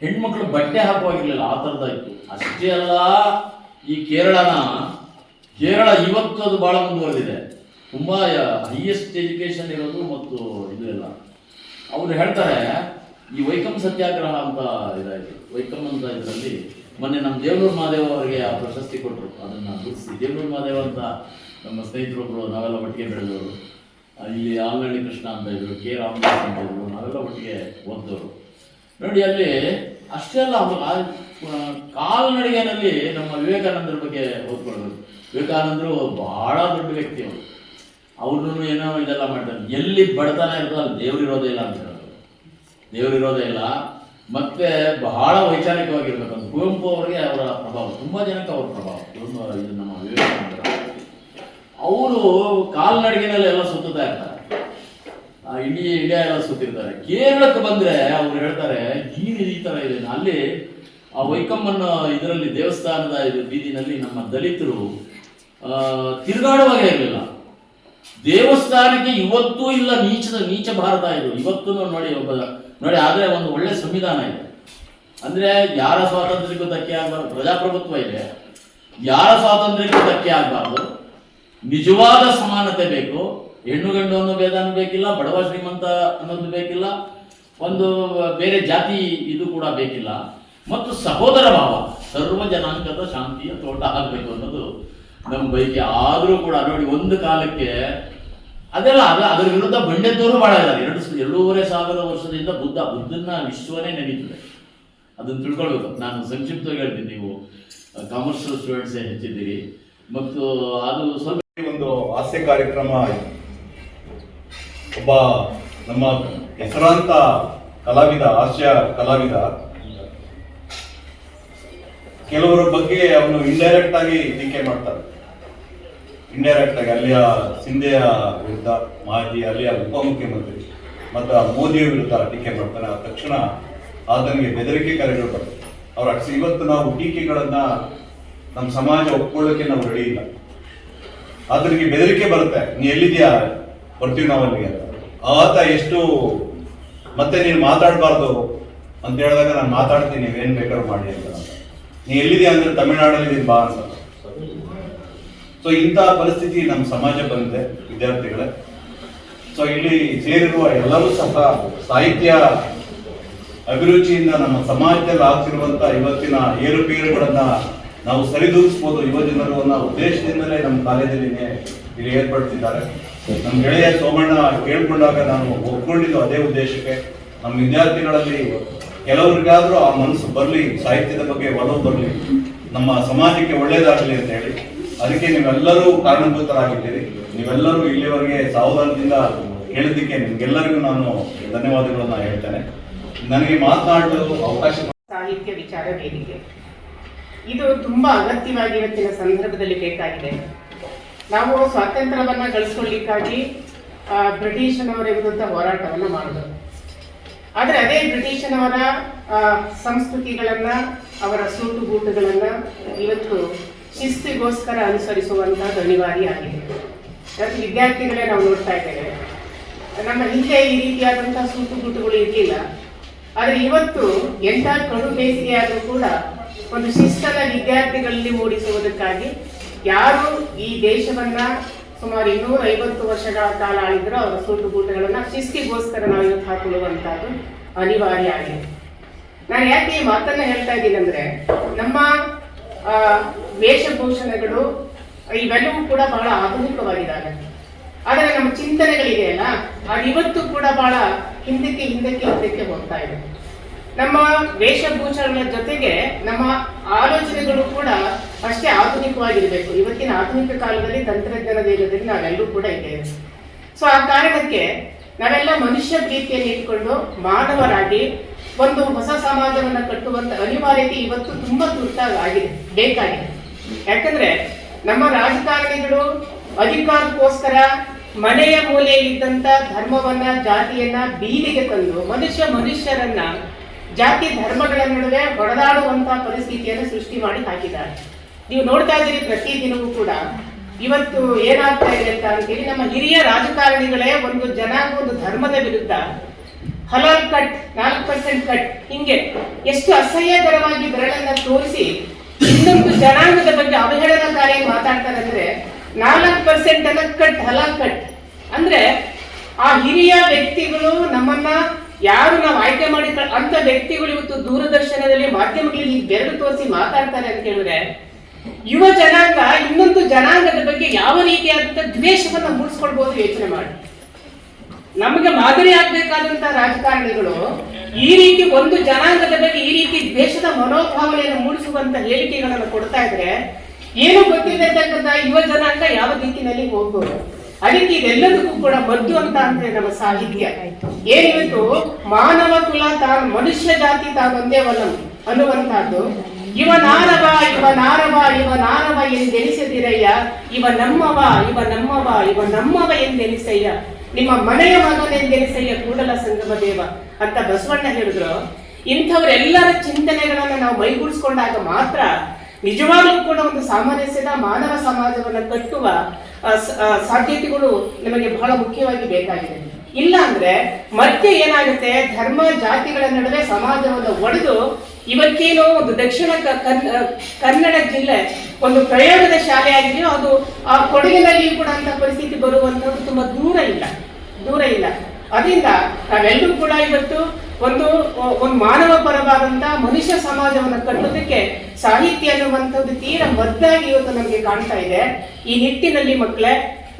ಹೆಣ್ಮಕ್ಳು ಬಟ್ಟೆ ಹಾಕುವಾಗಿರ್ಲಿಲ್ಲ, ಆ ಥರದ ಇತ್ತು. ಅಷ್ಟೇ ಅಲ್ಲ, ಈ ಕೇರಳ ಇವತ್ತು ಅದು ಬಹಳ ಮುಂದುವರೆದಿದೆ. ತುಂಬಾ ಹೈಯೆಸ್ಟ್ ಎಜುಕೇಶನ್ ಇರೋದು ಮತ್ತು ಇದು ಎಲ್ಲ. ಅವ್ರು ಹೇಳ್ತಾರೆ, ಈ ವೈಕಂ ಸತ್ಯಾಗ್ರಹ ಅಂತ ಇದಾಯಿತು. ವೈಕಂ ಅಂತ ಇದರಲ್ಲಿ ಮೊನ್ನೆ ನಮ್ಮ ದೇವನೂರು ಮಹಾದೇವ ಅವರಿಗೆ ಆ ಪ್ರಶಸ್ತಿ ಕೊಟ್ಟರು. ಅದನ್ನು ಗುರುತಿಸಿ, ದೇವನೂರು ಮಹಾದೇವ ಅಂತ ನಮ್ಮ ಸ್ನೇಹಿತರೊಬ್ಬರು, ನಾವೆಲ್ಲ ಒಟ್ಟಿಗೆ ಬೆಳೆದವರು. ಇಲ್ಲಿ ಆಲ್ನಳ್ಳಿ ಕೃಷ್ಣ ಅಂತ ಇದ್ರು, K. ರಾಮದಾಸ್ ಅಂತ ಇದ್ರು, ನಾವೆಲ್ಲ ಒಟ್ಟಿಗೆ ಓದಿದವರು. ನೋಡಿ, ಅಲ್ಲಿ ಅಷ್ಟೇ ಅಲ್ಲ, ಕಾಲ್ನಡಿಗೆನಲ್ಲಿ ನಮ್ಮ ವಿವೇಕಾನಂದರ ಬಗ್ಗೆ ಓದ್ಕೊಳ್ಬೇಕು. ವಿವೇಕಾನಂದರು ಬಹಳ ದೊಡ್ಡ ವ್ಯಕ್ತಿ ಅವರು. ಅವ್ರನ್ನೂ ಏನೋ ಇದೆಲ್ಲ ಮಾಡ್ತಾರೆ. ಎಲ್ಲಿ ಬಡತನ ಇರ್ತೋ ಅಲ್ಲಿ ದೇವರಿರೋದೇ ಇಲ್ಲ ಅಂತ ಹೇಳೋದು. ದೇವರಿರೋದೇ ಇಲ್ಲ. ಮತ್ತೆ ಬಹಳ ವೈಚಾರಿಕವಾಗಿರ್ಬೇಕು ಅಂತ ಕುವೆಂಪು ಅವರಿಗೆ ಅವರ ಪ್ರಭಾವ, ತುಂಬ ಜನಕ್ಕೆ ಅವ್ರ ಪ್ರಭಾವ. ಇದು ನಮ್ಮ ವಿವೇಕಾನಂದರ. ಅವರು ಕಾಲ್ನಡಿಗೆನಲ್ಲಿ ಎಲ್ಲ ಸುತ್ತಾ ಇರ್ತಾರೆ, ಇಂಡಿಯಾ ಎಲ್ಲ ಸುತ್ತಿರ್ತಾರೆ. ಕೇರಳಕ್ಕೆ ಬಂದ್ರೆ ಅವ್ರು ಹೇಳ್ತಾರೆ, ಈ ತರ ಇದೆ. ಅಲ್ಲಿ ಆ ವೈಕಮ್ಮನ ಇದರಲ್ಲಿ ದೇವಸ್ಥಾನದ ಬೀದಿನಲ್ಲಿ ನಮ್ಮ ದಲಿತರು ತಿರುಗಾಡುವಾಗೇ ಇರಲಿಲ್ಲ. ದೇವಸ್ಥಾನಕ್ಕೆ ಇವತ್ತೂ ಇಲ್ಲ, ನೀಚ ಭಾರತ ಇದು ಇವತ್ತು. ನೋಡಿ ಆದ್ರೆ ಒಂದು ಒಳ್ಳೆ ಸಂವಿಧಾನ ಇದೆ. ಅಂದ್ರೆ ಯಾರ ಸ್ವಾತಂತ್ರ್ಯಕ್ಕೂ ಧಕ್ಕೆ ಆಗಬಾರ್ದು, ಪ್ರಜಾಪ್ರಭುತ್ವ ಇದೆ, ಯಾರ ಸ್ವಾತಂತ್ರ್ಯಕ್ಕೂ ಧಕ್ಕೆ ಆಗಬಾರ್ದು, ನಿಜವಾದ ಸಮಾನತೆ ಬೇಕು. ಹೆಣ್ಣು ಗಂಡು ಅನ್ನೋ ಭೇದನೂ ಬೇಕಿಲ್ಲ, ಬಡವ ಶ್ರೀಮಂತ ಅನ್ನೋದು ಬೇಕಿಲ್ಲ, ಒಂದು ಬೇರೆ ಜಾತಿ ಇದು ಕೂಡ ಬೇಕಿಲ್ಲ, ಮತ್ತು ಸಹೋದರ ಭಾವ, ಸರ್ವ ಜನಾಂಗದ ಶಾಂತಿಯ ತೋಟ ಆಗಬೇಕು ಅನ್ನೋದು ನಮ್ಮ ಬೈಕೆ. ಆದರೂ ಕೂಡ ನೋಡಿ, ಒಂದು ಕಾಲಕ್ಕೆ ಅದೆಲ್ಲ ಅದರ ವಿರುದ್ಧ ಬಂಡೆದ್ದವರು ಬಹಳ ಇದ್ದಾರೆ. 2,500 ವರ್ಷದಿಂದ ಬುದ್ಧನ ವಿಶ್ವನೇ ನೆನೀತದೆ. ಅದನ್ನು ತಿಳ್ಕೊಳ್ಬೇಕು. ನಾನು ಸಂಕ್ಷಿಪ್ತವಾಗಿ ಹೇಳ್ತೀನಿ, ನೀವು ಕಾಮರ್ಷಿಯಲ್ ಸ್ಟೂಡೆಂಟ್ಸೇ ಹೆಚ್ಚಿದ್ದೀರಿ, ಮತ್ತು ಅದು ಸ್ವಲ್ಪ ಒಂದು ಹಾಸ್ಯ ಕಾರ್ಯಕ್ರಮ. ಒಬ್ಬ ನಮ್ಮ ಹೆಸರಾಂತ ಕಲಾವಿದ, ಹಾಸ್ಯ ಕಲಾವಿದ, ಕೆಲವರ ಬಗ್ಗೆ ಅವನು ಇಂಡೈರೆಕ್ಟ್ ಆಗಿ ಟೀಕೆ ಮಾಡ್ತಾರೆ. ಇಂಡೈರೆಕ್ಟ್ ಆಗಿ ಅಲ್ಲಿಯ ಸಿಂಧೆಯ ವಿರುದ್ಧ ಮಾಜಿ ಅಲ್ಲಿಯ ಉಪಮುಖ್ಯಮಂತ್ರಿ ಮತ್ತು ಮೋದಿಯ ವಿರುದ್ಧ ಟೀಕೆ ಮಾಡ್ತಾನೆ. ಆ ತಕ್ಷಣ ಆತನಿಗೆ ಬೆದರಿಕೆ ಕರೆಗಳು ಬರ್ತದೆ. ಅವ್ರ ಇವತ್ತು ನಾವು ಟೀಕೆಗಳನ್ನ ನಮ್ಮ ಸಮಾಜ ಒಪ್ಕೊಳ್ಳೋಕೆ ನಾವು ರೆಡಿ ಇಲ್ಲ. ಆತನಿಗೆ ಬೆದರಿಕೆ ಬರುತ್ತೆ, ನೀ ಎಲ್ಲಿದ್ಯಾ, ಬರ್ತೀವಿ ನಾವು ಅಲ್ಲಿಗೆ ಅಂತ. ಆತ ಎಷ್ಟು ಮತ್ತೆ ನೀನು ಮಾತಾಡಬಾರ್ದು ಅಂತ ಹೇಳಿದಾಗ, ನಾನು ಮಾತಾಡ್ತೀನಿ, ನೀವೇನು ಬೇಕಾದ್ರೂ ಮಾಡಿ ಅಂತ. ನೀ ಎಲ್ಲಿದ್ಯಾ ಅಂದ್ರೆ ತಮಿಳ್ನಾಡಲ್ಲಿ ಇದೀನಿ ಬಾ ಅಂತ. ಸೊ ಇಂಥ ಪರಿಸ್ಥಿತಿ ನಮ್ಮ ಸಮಾಜ ಬಂದಿದೆ ವಿದ್ಯಾರ್ಥಿಗಳೇ. ಸೊ ಇಲ್ಲಿ ಸೇರಿರುವ ಎಲ್ಲರೂ ಸಹ ಸಾಹಿತ್ಯ ಅಭಿರುಚಿಯಿಂದ ನಮ್ಮ ಸಮಾಜದಲ್ಲಿ ಆಗ್ತಿರುವಂತ ಇವತ್ತಿನ ಏರುಪೇರುಗಳನ್ನ ನಾವು ಸರಿದೂಗಿಸ್ಬೋದು ಯುವ ಜನರು ಅನ್ನೋ ಉದ್ದೇಶದಿಂದಲೇ ನಮ್ಮ ಕಾಲೇಜಲ್ಲಿ ಇಲ್ಲಿ ಏರ್ಪಡಿಸಿದ್ದಾರೆ. ನಮ್ಮ ಗೆಳೆಯ ಸೋಮಣ್ಣ ಕೇಳ್ಕೊಂಡಾಗ ನಾನು ಒಪ್ಕೊಂಡಿದ್ದು ಅದೇ ಉದ್ದೇಶಕ್ಕೆ. ನಮ್ಮ ವಿದ್ಯಾರ್ಥಿಗಳಲ್ಲಿ ಕೆಲವರಿಗಾದ್ರೂ ಆ ಮನಸ್ಸು ಬರಲಿ, ಸಾಹಿತ್ಯದ ಬಗ್ಗೆ ಒಲವು ಬರಲಿ, ನಮ್ಮ ಸಮಾಜಕ್ಕೆ ಒಳ್ಳೇದಾಗಲಿ ಅಂತ ಹೇಳಿ. ಅದಕ್ಕೆ ನೀವೆಲ್ಲರೂ ಕಾರಣಭೂತರಾಗಿದ್ದೀರಿ. ನೀವೆಲ್ಲರೂ ಇಲ್ಲಿವರೆಗೆ ಸಾವಧಾನದಿಂದ ಹೇಳಿದ್ದಕ್ಕೆ ನಿಮ್ಗೆಲ್ಲರಿಗೂ ನಾನು ಧನ್ಯವಾದಗಳನ್ನ ಹೇಳ್ತೇನೆ. ನನಗೆ ಮಾತನಾಡಲು ಅವಕಾಶ. ಸಾಹಿತ್ಯ ವಿಚಾರ ವೇದಿಕೆ ಇದು ತುಂಬಾ ಅಗತ್ಯವಾಗಿ ಇವತ್ತಿನ ಸಂದರ್ಭದಲ್ಲಿ ಬೇಕಾಗಿದೆ. ನಾವು ಸ್ವಾತಂತ್ರ್ಯವನ್ನ ಗಳಿಸ್ಕೊಳ್ಳಿಕ್ಕಾಗಿ ಬ್ರಿಟಿಷನವರ ವಿರುದ್ಧ ಹೋರಾಟವನ್ನು ಮಾಡಿದ್ರು. ಆದರೆ ಅದೇ ಬ್ರಿಟಿಷನವರ ಸಂಸ್ಕೃತಿಗಳನ್ನ, ಅವರ ಸೂಟುಗೂಟುಗಳನ್ನ ಇವತ್ತು ಶಿಸ್ತಿಗೋಸ್ಕರ ಅನುಸರಿಸುವಂತಹದ್ದು ಅನಿವಾರ್ಯ ಆಗಿದೆ. ಇವತ್ತು ವಿದ್ಯಾರ್ಥಿಗಳೇ ನಾವು ನೋಡ್ತಾ ಇದ್ದೇವೆ, ನಮ್ಮ ಹಿಂದೆ ಈ ರೀತಿಯಾದಂತಹ ಸೂಟುಗೂಟುಗಳು ಇರಲಿಲ್ಲ. ಆದರೆ ಇವತ್ತು ಎಂಥ ಕಡು ಬೇಸಿಗೆ ಆದರೂ ಕೂಡ ಒಂದು ಶಿಸ್ತನ ವಿದ್ಯಾರ್ಥಿಗಳಲ್ಲಿ ಮೂಡಿಸುವುದಕ್ಕಾಗಿ ಯಾರು ಈ ದೇಶವನ್ನ ಸುಮಾರು 250 ವರ್ಷಗಳ ಕಾಲ ಆಳಿದ್ರು ಅವರ ಸೂಟುಗೂಟಗಳನ್ನ ಶಿಸ್ತಿಗೋಸ್ಕರ ನಾವು ಇವತ್ತು ಹಾಕೊಳ್ಳುವಂತಹದ್ದು ಅನಿವಾರ್ಯ ಆಗಿದೆ. ನಾನು ಯಾಕೆ ಈ ಮಾತನ್ನ ಹೇಳ್ತಾ ಇದ್ದೀನಿ ಅಂದ್ರೆ, ನಮ್ಮ ವೇಷಭೂಷಣಗಳು ಇವೆಲ್ಲವೂ ಕೂಡ ಬಹಳ ಆಧುನಿಕವಾಗಿದ್ದಾವೆ. ಆದರೆ ನಮ್ಮ ಚಿಂತನೆಗಳಿದೆಯಲ್ಲ, ಅದು ಇವತ್ತು ಕೂಡ ಬಹಳ ಹಿಂದಕ್ಕೆ ಹೋಗ್ತಾ ಇದೆ. ನಮ್ಮ ವೇಷಭೂಷಣಗಳ ಜೊತೆಗೆ ನಮ್ಮ ಆಲೋಚನೆಗಳು ಕೂಡ ಅಷ್ಟೇ ಆಧುನಿಕವಾಗಿರಬೇಕು. ಇವತ್ತಿನ ಆಧುನಿಕ ಕಾಲದಲ್ಲಿ ತಂತ್ರಜ್ಞಾನದ ಯುಗದಲ್ಲಿ ನಾವೆಲ್ಲರೂ ಕೂಡ ಇದ್ದೇವೆ. ಸೊ ಆ ಕಾರಣಕ್ಕೆ ನಾವೆಲ್ಲ ಮನುಷ್ಯ ಪ್ರೀತಿಯನ್ನು ಇಟ್ಕೊಂಡು ಮಾನವರಾಗಿ ಒಂದು ಹೊಸ ಸಮಾಜವನ್ನ ಕಟ್ಟುವಂತ ಅನಿವಾರ್ಯತೆ ಇವತ್ತು ತುಂಬಾ ತುರ್ತಾಗಿದೆ, ಬೇಕಾಗಿದೆ. ಯಾಕಂದ್ರೆ ನಮ್ಮ ರಾಜಕಾರಣಿಗಳು ಅಧಿಕಾರಕ್ಕೋಸ್ಕರ ಮನೆಯ ಮೂಲೆಯಲ್ಲಿದ್ದಂತ ಧರ್ಮವನ್ನ, ಜಾತಿಯನ್ನ ಬೀದಿಗೆ ತಂದು ಮನುಷ್ಯರನ್ನ ಜಾತಿ ಧರ್ಮಗಳ ನಡುವೆ ಹೊಡೆದಾಡುವಂತ ಪರಿಸ್ಥಿತಿಯನ್ನು ಸೃಷ್ಟಿ ಮಾಡಿ ಹಾಕಿದ್ದಾರೆ. ನೀವು ನೋಡ್ತಾ ಇದ್ದೀರಿ ಪ್ರತಿದಿನವೂ ಕೂಡ ಇವತ್ತು ಏನಾಗ್ತಾ ಇದೆ ಅಂತ ಅಂತೇಳಿ ನಮ್ಮ ಹಿರಿಯ ರಾಜಕಾರಣಿಗಳೇ ಒಂದು ಜನಾಂಗ, ಒಂದು ಧರ್ಮದ ವಿರುದ್ಧ ಹಲಾಲ್ ಕಟ್, 4% ಕಟ್, ಹಿಂಗೆ ಎಷ್ಟು ಅಸಹ್ಯಕರವಾಗಿ ಬೆರಳನ್ನ ತೋರಿಸಿ ಇನ್ನೊಂದು ಜನಾಂಗದ ಬಗ್ಗೆ ಅವಹೇಳನಕಾರಿ ಮಾತಾಡ್ತಾರೆ. ಅಂದ್ರೆ 4% ಅನ್ನ ಕಟ್, ಹಲಾಲ್ ಕಟ್ ಅಂದ್ರೆ ಆ ಹಿರಿಯ ವ್ಯಕ್ತಿಗಳು ನಮ್ಮನ್ನ ಯಾರು ನಾವು ಆಯ್ಕೆ ಮಾಡಿ ಅಂತ ವ್ಯಕ್ತಿಗಳು ಇವತ್ತು ದೂರದರ್ಶನದಲ್ಲಿ ಮಾಧ್ಯಮಗಳಲ್ಲಿ ಬೆರಳು ತೋರಿಸಿ ಮಾತಾಡ್ತಾರೆ ಅಂತ ಹೇಳಿದ್ರೆ ಯುವ ಜನಾಂಗ ಇನ್ನೊಂದು ಜನಾಂಗದ ಬಗ್ಗೆ ಯಾವ ರೀತಿಯಾದಂತ ದ್ವೇಷವನ್ನ ಮೂಡಿಸ್ಕೊಳ್ಬಹುದು ಯೋಚನೆ ಮಾಡಿ. ನಮಗೆ ಮಾದರಿ ಆಗ್ಬೇಕಾದಂತ ರಾಜಕಾರಣಿಗಳು ಈ ರೀತಿ ಒಂದು ಜನಾಂಗದ ಬಗ್ಗೆ ಈ ರೀತಿ ದ್ವೇಷದ ಮನೋಭಾವನೆಯನ್ನು ಮೂಡಿಸುವಂತ ಹೇಳಿಕೆಗಳನ್ನು ಕೊಡ್ತಾ ಇದ್ರೆ ಏನು ಗೊತ್ತಿರತಕ್ಕಂತ ಯುವ ಜನಾಂಗ ಯಾವ ದಿಕ್ಕಿನಲ್ಲಿ ಹೋಗ್ಬೋದು. ಅದಕ್ಕೆ ಇದೆಲ್ಲದಕ್ಕೂ ಕೂಡ ಮದ್ದು ಅಂತ ಅಂದ್ರೆ ನಮ್ಮ ಸಾಹಿತ್ಯ ಏನಿವತ್ತು ಮಾನವ ಕುಲ ತಾನು, ಮನುಷ್ಯ ಜಾತಿ ತಾನೊಂದೇ ವಲಂ ಅನ್ನುವಂತಹದ್ದು. ಇವನಾರವ ಇವನಾರವ ಇವನಾರವ ಎಂದೆನಿಸದಿರಯ್ಯ, ಇವ ನಮ್ಮವ ಇವ ನಮ್ಮವ ಇವ ನಮ್ಮವ ಎಂದೆನಿಸಯ್ಯ, ನಿಮ್ಮ ಮನೆಯ ಮಗನೆಂದೆನಿಸಯ್ಯ ಕೂಡಲ ಸಂಗಮ ದೇವ ಅಂತ ಬಸವಣ್ಣ ಹೇಳಿದ್ರು. ಇಂಥವರೆಲ್ಲರ ಚಿಂತನೆಗಳನ್ನ ನಾವು ಮೈಗೂಡಿಸ್ಕೊಂಡಾಗ ಮಾತ್ರ ನಿಜವಾಗ್ಲೂ ಕೂಡ ಒಂದು ಸಾಮರಸ್ಯದ ಮಾನವ ಸಮಾಜವನ್ನ ಕಟ್ಟುವ ಸಾಧ್ಯತೆಗಳು ನಮಗೆ ಬಹಳ ಮುಖ್ಯವಾಗಿ ಬೇಕಾಗಿದೆ. ಇಲ್ಲ ಅಂದ್ರೆ ಮತ್ತೆ ಏನಾಗುತ್ತೆ, ಧರ್ಮ ಜಾತಿಗಳ ನಡುವೆ ಸಮಾಜವನ್ನು ಒಡೆದು ಇವತ್ತೇನೋ ಒಂದು ದಕ್ಷಿಣ ಕನ್ನಡ ಜಿಲ್ಲೆ ಒಂದು ಪ್ರಯೋಗದ ಶಾಲೆ ಆಗಿದೆಯೋ ಅದು ಆ ಕೊಡಗಿನಲ್ಲಿ ಕೂಡ ಅಂತ ಪರಿಸ್ಥಿತಿ ಬರುವಂತದ್ದು ತುಂಬಾ ದೂರ ಇಲ್ಲ. ಅದರಿಂದ ನಾವೆಲ್ಲರೂ ಕೂಡ ಇವತ್ತು ಒಂದು ಮಾನವ ಪರವಾದಂತ ಮನುಷ್ಯ ಸಮಾಜವನ್ನು ಕಟ್ಟೋದಕ್ಕೆ ಸಾಹಿತ್ಯ ಅನ್ನುವಂಥದ್ದು ತೀರಾ ಮದ್ದಾಗಿ ಇವತ್ತು ನಮಗೆ ಕಾಣ್ತಾ ಇದೆ. ಈ ನಿಟ್ಟಿನಲ್ಲಿ ಮಕ್ಕಳೇ,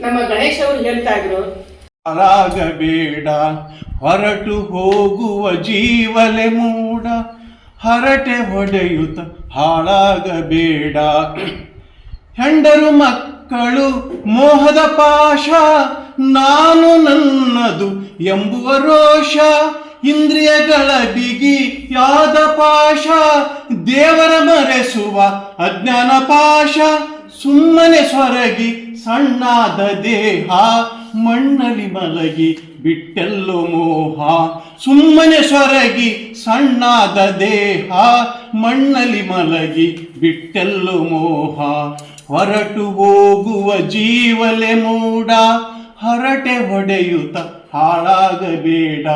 ನಮ್ಮ ಗಣೇಶ್ ಅವರು ಹೇಳ್ತಾ ಇದ್ರು, ಹಾಳಾಗಬೇಡ ಹೊರಟು ಹೋಗುವ ಜೀವಲೆ ಮೂಡ, ಹರಟೆ ಹೊಡೆಯುತ್ತ ಹಾಳಾಗಬೇಡ. ಹೆಂಡರು ಮಕ್ಕಳು ಮೋಹದ ಪಾಶ, ನಾನು ನನ್ನದು ಎಂಬುವ ರೋಷ, ಇಂದ್ರಿಯಗಳ ಬಿಗಿಯಾದ ಪಾಶ, ದೇವರ ಮರೆಸುವ ಅಜ್ಞಾನ ಪಾಶ, ಸುಮ್ಮನೆ ಸೊರಗಿ ಸಣ್ಣಾದ ದೇಹ, ಮಣ್ಣಲ್ಲಿ ಮಲಗಿ ಬಿಟ್ಟೆಲ್ಲೋ ಮೋಹ, ಸುಮ್ಮನೆ ಸೊರಗಿ ಸಣ್ಣಾದ ದೇಹ, ಮಣ್ಣಲ್ಲಿ ಮಲಗಿ ಬಿಟ್ಟೆಲ್ಲೋ ಮೋಹ, ಹೊರಟು ಹೋಗುವ ಜೀವಲೆ ಮೂಡ, ಹರಟೆ ಹೊಡೆಯುತ್ತ ಹಾಳಾಗಬೇಡ.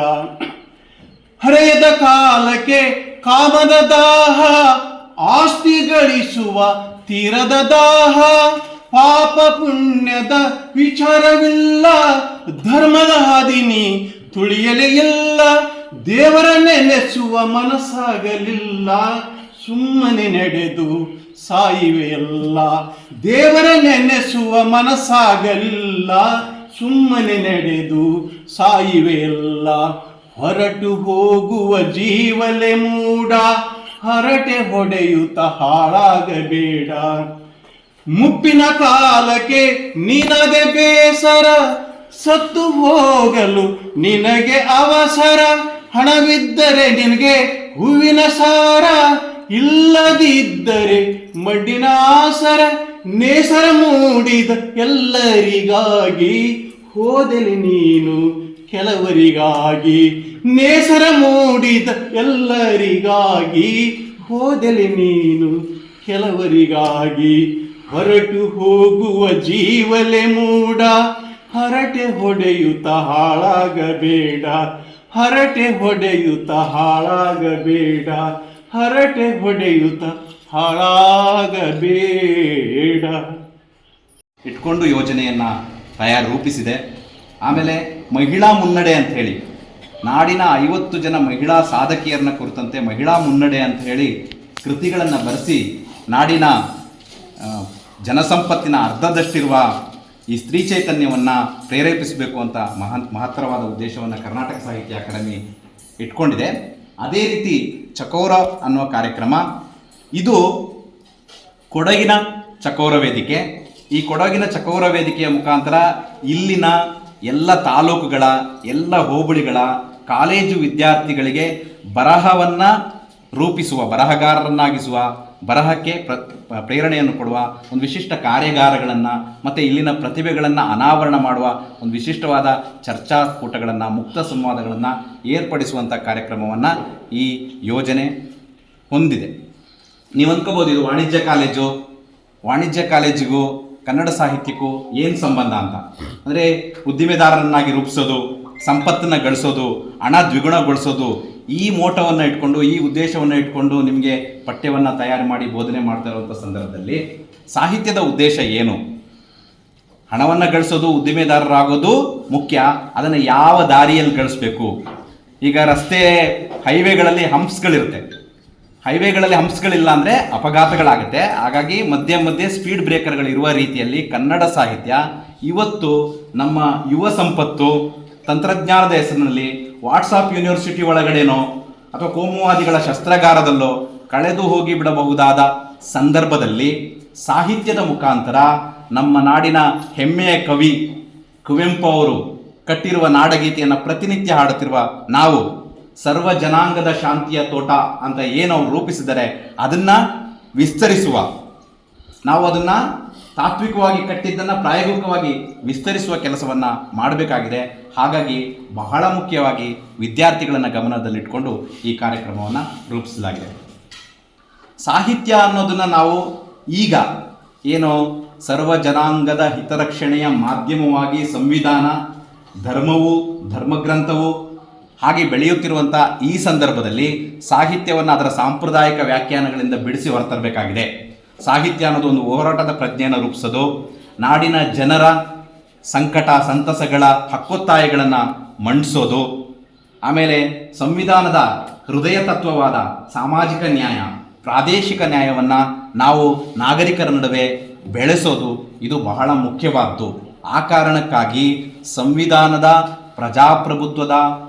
ಹರೆಯದ ಕಾಲಕ್ಕೆ ಕಾಮದ ದಾಹ, ಆಸ್ತಿ ಗಳಿಸುವ ತೀರದ ದಾಹ, ಪಾಪ ಪುಣ್ಯದ ವಿಚಾರವಿಲ್ಲ, ಧರ್ಮದ ಹಾದಿನಿ ತುಳಿಯಲೇ ಇಲ್ಲ, ದೇವರ ನೆನೆಸುವ ಮನಸ್ಸಾಗಲಿಲ್ಲ, ಸುಮ್ಮನೆ ನಡೆದು ಸಾಯುವೆಯಲ್ಲ. ದೇವರ ನೆನೆಸುವ ಮನಸ್ಸಾಗಲಿಲ್ಲ, ಸುಮ್ಮನೆ ನಡೆದು ಸಾಯುವೆಯಲ್ಲ. ಹೊರಟು ಹೋಗುವ ಜೀವಲೆ ಮೂಡ, ಹರಟೆ ಹೊಡೆಯುತ್ತ ಹಾಳಾಗಬೇಡ. ಮುಪ್ಪಿನ ಕಾಲಕ್ಕೆ ನಿನಗೆ ಬೇಸರ, ಸತ್ತು ಹೋಗಲು ನಿನಗೆ ಅವಸರ, ಹಣವಿದ್ದರೆ ನಿನಗೆ ಹೂವಿನ ಸಾರ, ಇಲ್ಲದಿದ್ದರೆ ಮಡ್ಡಿನ ಆಸರ, ನೇಸರ ಮೂಡಿದ ಎಲ್ಲರಿಗಾಗಿ ಹೋದೆಲೆ ನೀನು ಕೆಲವರಿಗಾಗಿ, ನೇಸರ ಮೂಡಿದ ಎಲ್ಲರಿಗಾಗಿ ಹೋದೆಲೆ ನೀನು ಕೆಲವರಿಗಾಗಿ. ಹೊರಟು ಹೋಗುವ ಜೀವಲೆ ಮೂಡ, ಹರಟೆ ಹೊಡೆಯುತ್ತ ಹಾಳಾಗಬೇಡ, ಹರಟೆ ಹೊಡೆಯುತ್ತ ಹಾಳಾಗಬೇಡ, ಹರಟೆ ಹೊಡೆಯುತ್ತ ಹಾಳಾಗಬೇಡ ಇಟ್ಕೊಂಡು ಯೋಜನೆಯನ್ನ ರೂಪಿಸಿದೆ. ಆಮೇಲೆ ಮಹಿಳಾ ಮುನ್ನಡೆ ಅಂತ ಹೇಳಿ ನಾಡಿನ 50 ಜನ ಮಹಿಳಾ ಸಾಧಕಿಯರನ್ನ ಕುರಿತಂತೆ ಮಹಿಳಾ ಮುನ್ನಡೆ ಅಂತ ಹೇಳಿ ಕೃತಿಗಳನ್ನು ಬರೆಸಿ ನಾಡಿನ ಜನಸಂಪತ್ತಿನ ಅರ್ಧದಷ್ಟಿರುವ ಈ ಸ್ತ್ರೀ ಚೈತನ್ಯವನ್ನು ಪ್ರೇರೇಪಿಸಬೇಕು ಅಂತ ಮಹತ್ತರವಾದ ಉದ್ದೇಶವನ್ನು ಕರ್ನಾಟಕ ಸಾಹಿತ್ಯ ಅಕಾಡೆಮಿ ಇಟ್ಕೊಂಡಿದೆ. ಅದೇ ರೀತಿ ಚಕೋರ ಅನ್ನುವ ಕಾರ್ಯಕ್ರಮ, ಇದು ಕೊಡಗಿನ ಚಕೋರ ವೇದಿಕೆ. ಈ ಕೊಡಗಿನ ಚಕೋರ ವೇದಿಕೆಯ ಮುಖಾಂತರ ಇಲ್ಲಿನ ಎಲ್ಲ ತಾಲೂಕುಗಳ ಎಲ್ಲ ಹೋಬಳಿಗಳ ಕಾಲೇಜು ವಿದ್ಯಾರ್ಥಿಗಳಿಗೆ ಬರಹವನ್ನು ರೂಪಿಸುವ, ಬರಹಗಾರರನ್ನಾಗಿಸುವ, ಬರಹಕ್ಕೆ ಪ್ರೇರಣೆಯನ್ನು ಕೊಡುವ ಒಂದು ವಿಶಿಷ್ಟ ಕಾರ್ಯಾಗಾರಗಳನ್ನು ಮತ್ತು ಇಲ್ಲಿನ ಪ್ರತಿಭೆಗಳನ್ನು ಅನಾವರಣ ಮಾಡುವ ಒಂದು ವಿಶಿಷ್ಟವಾದ ಚರ್ಚಾಕೂಟಗಳನ್ನು, ಮುಕ್ತ ಸಂವಾದಗಳನ್ನು ಏರ್ಪಡಿಸುವಂಥ ಕಾರ್ಯಕ್ರಮವನ್ನು ಈ ಯೋಜನೆ ಹೊಂದಿದೆ. ನೀವು ಅಂದ್ಕೋಬೋದು ಇದು ವಾಣಿಜ್ಯ ಕಾಲೇಜಿಗೂ ಕನ್ನಡ ಸಾಹಿತ್ಯಕ್ಕೂ ಏನು ಸಂಬಂಧ ಅಂತ. ಅಂದರೆ ಉದ್ದಿಮೆದಾರರನ್ನಾಗಿ ರೂಪಿಸೋದು, ಸಂಪತ್ತನ್ನು ಗಳಿಸೋದು, ಹಣ ದ್ವಿಗುಣಗೊಳಿಸೋದು, ಈ ಮೋಟವನ್ನು ಇಟ್ಕೊಂಡು, ಈ ಉದ್ದೇಶವನ್ನು ಇಟ್ಕೊಂಡು ನಿಮಗೆ ಪಠ್ಯವನ್ನು ತಯಾರು ಮಾಡಿ ಬೋಧನೆ ಮಾಡ್ತಾ ಇರುವಂಥ ಸಂದರ್ಭದಲ್ಲಿ ಸಾಹಿತ್ಯದ ಉದ್ದೇಶ ಏನು? ಹಣವನ್ನು ಗಳಿಸೋದು, ಉದ್ದಿಮೆದಾರರಾಗೋದು ಮುಖ್ಯ. ಅದನ್ನು ಯಾವ ದಾರಿಯಲ್ಲಿ ಗಳಿಸ್ಬೇಕು? ಈಗ ಹೈವೇಗಳಲ್ಲಿ ಹಂಪ್ಸ್ಗಳಿಲ್ಲ ಅಂದರೆ ಅಪಘಾತಗಳಾಗುತ್ತೆ. ಹಾಗಾಗಿ ಮಧ್ಯೆ ಸ್ಪೀಡ್ ಬ್ರೇಕರ್ಗಳಿರುವ ರೀತಿಯಲ್ಲಿ ಕನ್ನಡ ಸಾಹಿತ್ಯ ಇವತ್ತು ನಮ್ಮ ಯುವ ಸಂಪತ್ತು ತಂತ್ರಜ್ಞಾನದ ಹೆಸರಿನಲ್ಲಿ ವಾಟ್ಸಾಪ್ ಯೂನಿವರ್ಸಿಟಿ ಒಳಗಡೆನೋ ಅಥವಾ ಕೋಮುವಾದಿಗಳ ಶಸ್ತ್ರಾಗಾರದಲ್ಲೋ ಕಳೆದು ಹೋಗಿ ಬಿಡಬಹುದಾದ ಸಂದರ್ಭದಲ್ಲಿ ಸಾಹಿತ್ಯದ ಮುಖಾಂತರ ನಮ್ಮ ನಾಡಿನ ಹೆಮ್ಮೆಯ ಕವಿ ಕುವೆಂಪು ಅವರು ಕಟ್ಟಿರುವ ನಾಡಗೀತೆಯನ್ನು ಪ್ರತಿನಿತ್ಯ ಹಾಡುತ್ತಿರುವ ನಾವು ಸರ್ವ ಜನಾಂಗದ ಶಾಂತಿಯ ತೋಟ ಅಂತ ಏನು ಅವರು ರೂಪಿಸಿದರೆ ಅದನ್ನು ವಿಸ್ತರಿಸುವ, ನಾವು ಅದನ್ನು ತಾತ್ವಿಕವಾಗಿ ಕಟ್ಟಿದ್ದನ್ನು ಪ್ರಾಯೋಗಿಕವಾಗಿ ವಿಸ್ತರಿಸುವ ಕೆಲಸವನ್ನು ಮಾಡಬೇಕಾಗಿದೆ. ಹಾಗಾಗಿ ಬಹಳ ಮುಖ್ಯವಾಗಿ ವಿದ್ಯಾರ್ಥಿಗಳನ್ನು ಗಮನದಲ್ಲಿಟ್ಕೊಂಡು ಈ ಕಾರ್ಯಕ್ರಮವನ್ನು ರೂಪಿಸಲಾಗಿದೆ. ಸಾಹಿತ್ಯ ಅನ್ನೋದನ್ನು ನಾವು ಈಗ ಏನು ಸರ್ವ ಜನಾಂಗದ ಹಿತರಕ್ಷಣೆಯ ಮಾಧ್ಯಮವಾಗಿ ಸಂವಿಧಾನ, ಧರ್ಮವು, ಧರ್ಮಗ್ರಂಥವು ಹಾಗೆ ಬೆಳೆಯುತ್ತಿರುವಂಥ ಈ ಸಂದರ್ಭದಲ್ಲಿ ಸಾಹಿತ್ಯವನ್ನು ಅದರ ಸಾಂಪ್ರದಾಯಿಕ ವ್ಯಾಖ್ಯಾನಗಳಿಂದ ಬಿಡಿಸಿ ಹೊರತರಬೇಕಾಗಿದೆ. ಸಾಹಿತ್ಯ ಅನ್ನೋದು ಒಂದು ಹೋರಾಟದ ಪ್ರಜ್ಞೆಯನ್ನು ರೂಪಿಸೋದು, ನಾಡಿನ ಜನರ ಸಂಕಟ ಸಂತಸಗಳ ಹಕ್ಕೊತ್ತಾಯಗಳನ್ನು ಮಂಡಿಸೋದು, ಆಮೇಲೆ ಸಂವಿಧಾನದ ಹೃದಯ ತತ್ವವಾದ ಸಾಮಾಜಿಕ ನ್ಯಾಯ, ಪ್ರಾದೇಶಿಕ ನ್ಯಾಯವನ್ನು ನಾವು ನಾಗರಿಕರ ನಡುವೆ ಬೆಳೆಸೋದು, ಇದು ಬಹಳ ಮುಖ್ಯವಾದ್ದು. ಆ ಕಾರಣಕ್ಕಾಗಿ ಸಂವಿಧಾನದ ಪ್ರಜಾಪ್ರಭುತ್ವದ